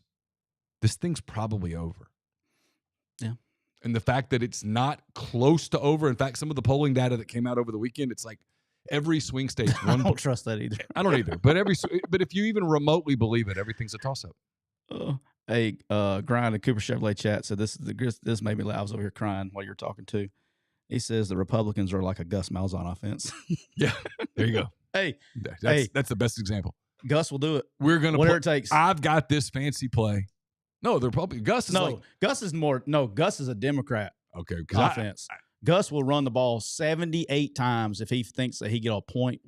this thing's probably over. Yeah. And the fact that it's not close to over, in fact, some of the polling data that came out over the weekend, it's like Every swing state's I one. don't trust that either. I don't either. But but if you even remotely believe it, everything's a toss-up. Hey, Grind and Cooper Chevrolet chat said this made me laugh. I was over here crying while you were talking too. He says the Republicans are like a Gus Malzahn offense. Yeah, there you go. Hey, that's the best example. Gus will do it. We're gonna whatever it takes. I've got this fancy play. No, they're probably Gus is Gus is a Democrat. Okay, offense. Gus will run the ball 78 times if he thinks that he get a 0.1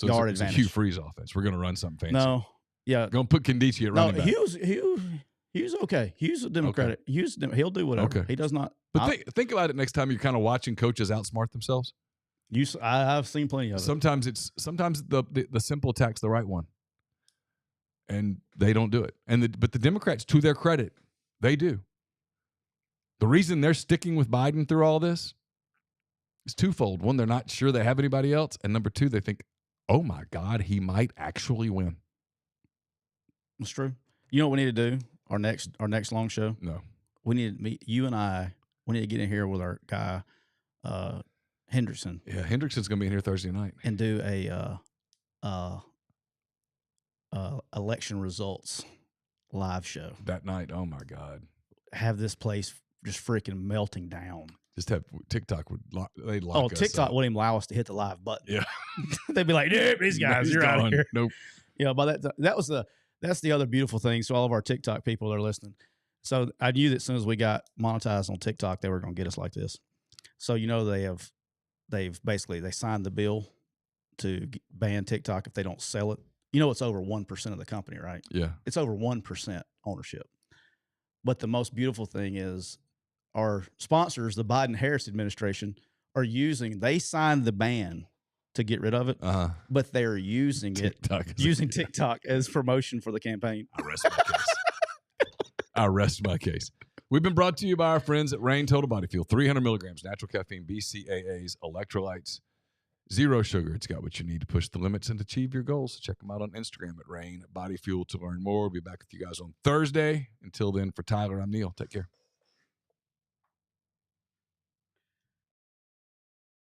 yard advantage. It's a Hugh Freeze offense. We're gonna run something fancy. No, yeah, gonna put Candice at running back. Hughes okay. Hughes a Democratic. Okay. Hughes he'll do whatever. Okay. He does not. But think about it next time you're kind of watching coaches outsmart themselves. I've seen plenty of it. Sometimes the simple attack's the right one, and they don't do it. But the Democrats, to their credit, they do. The reason they're sticking with Biden through all this is twofold. One, they're not sure they have anybody else, and number two, they think, "Oh my God, he might actually win." That's true. You know what we need to do? Our next long show. No, we need to meet you and I. We need to get in here with our guy, Hendrickson. Yeah, Hendrickson's gonna be in here Thursday night and do a election results live show that night. Oh my God, have this place just freaking melting down. Just have TikTok they'd lock us TikTok up. wouldn't even allow us to hit the live button. Yeah, they'd be like, "Dude, these guys, you're out of here." Nope. Yeah, but that's the other beautiful thing. So all of our TikTok people that are listening. So I knew that as soon as we got monetized on TikTok, they were going to get us like this. So they've basically signed the bill to ban TikTok if they don't sell it. It's over 1% of the company, right? Yeah, it's over 1% ownership. But the most beautiful thing is our sponsors, the Biden-Harris administration, they signed the ban to get rid of it, but they're using TikTok as promotion for the campaign. I rest my case. We've been brought to you by our friends at Rain Total Body Fuel. 300 milligrams, natural caffeine, BCAAs, electrolytes, zero sugar. It's got what you need to push the limits and achieve your goals. So check them out on Instagram at Rain Body Fuel to learn more. We'll be back with you guys on Thursday. Until then, for Tyler, I'm Neal. Take care.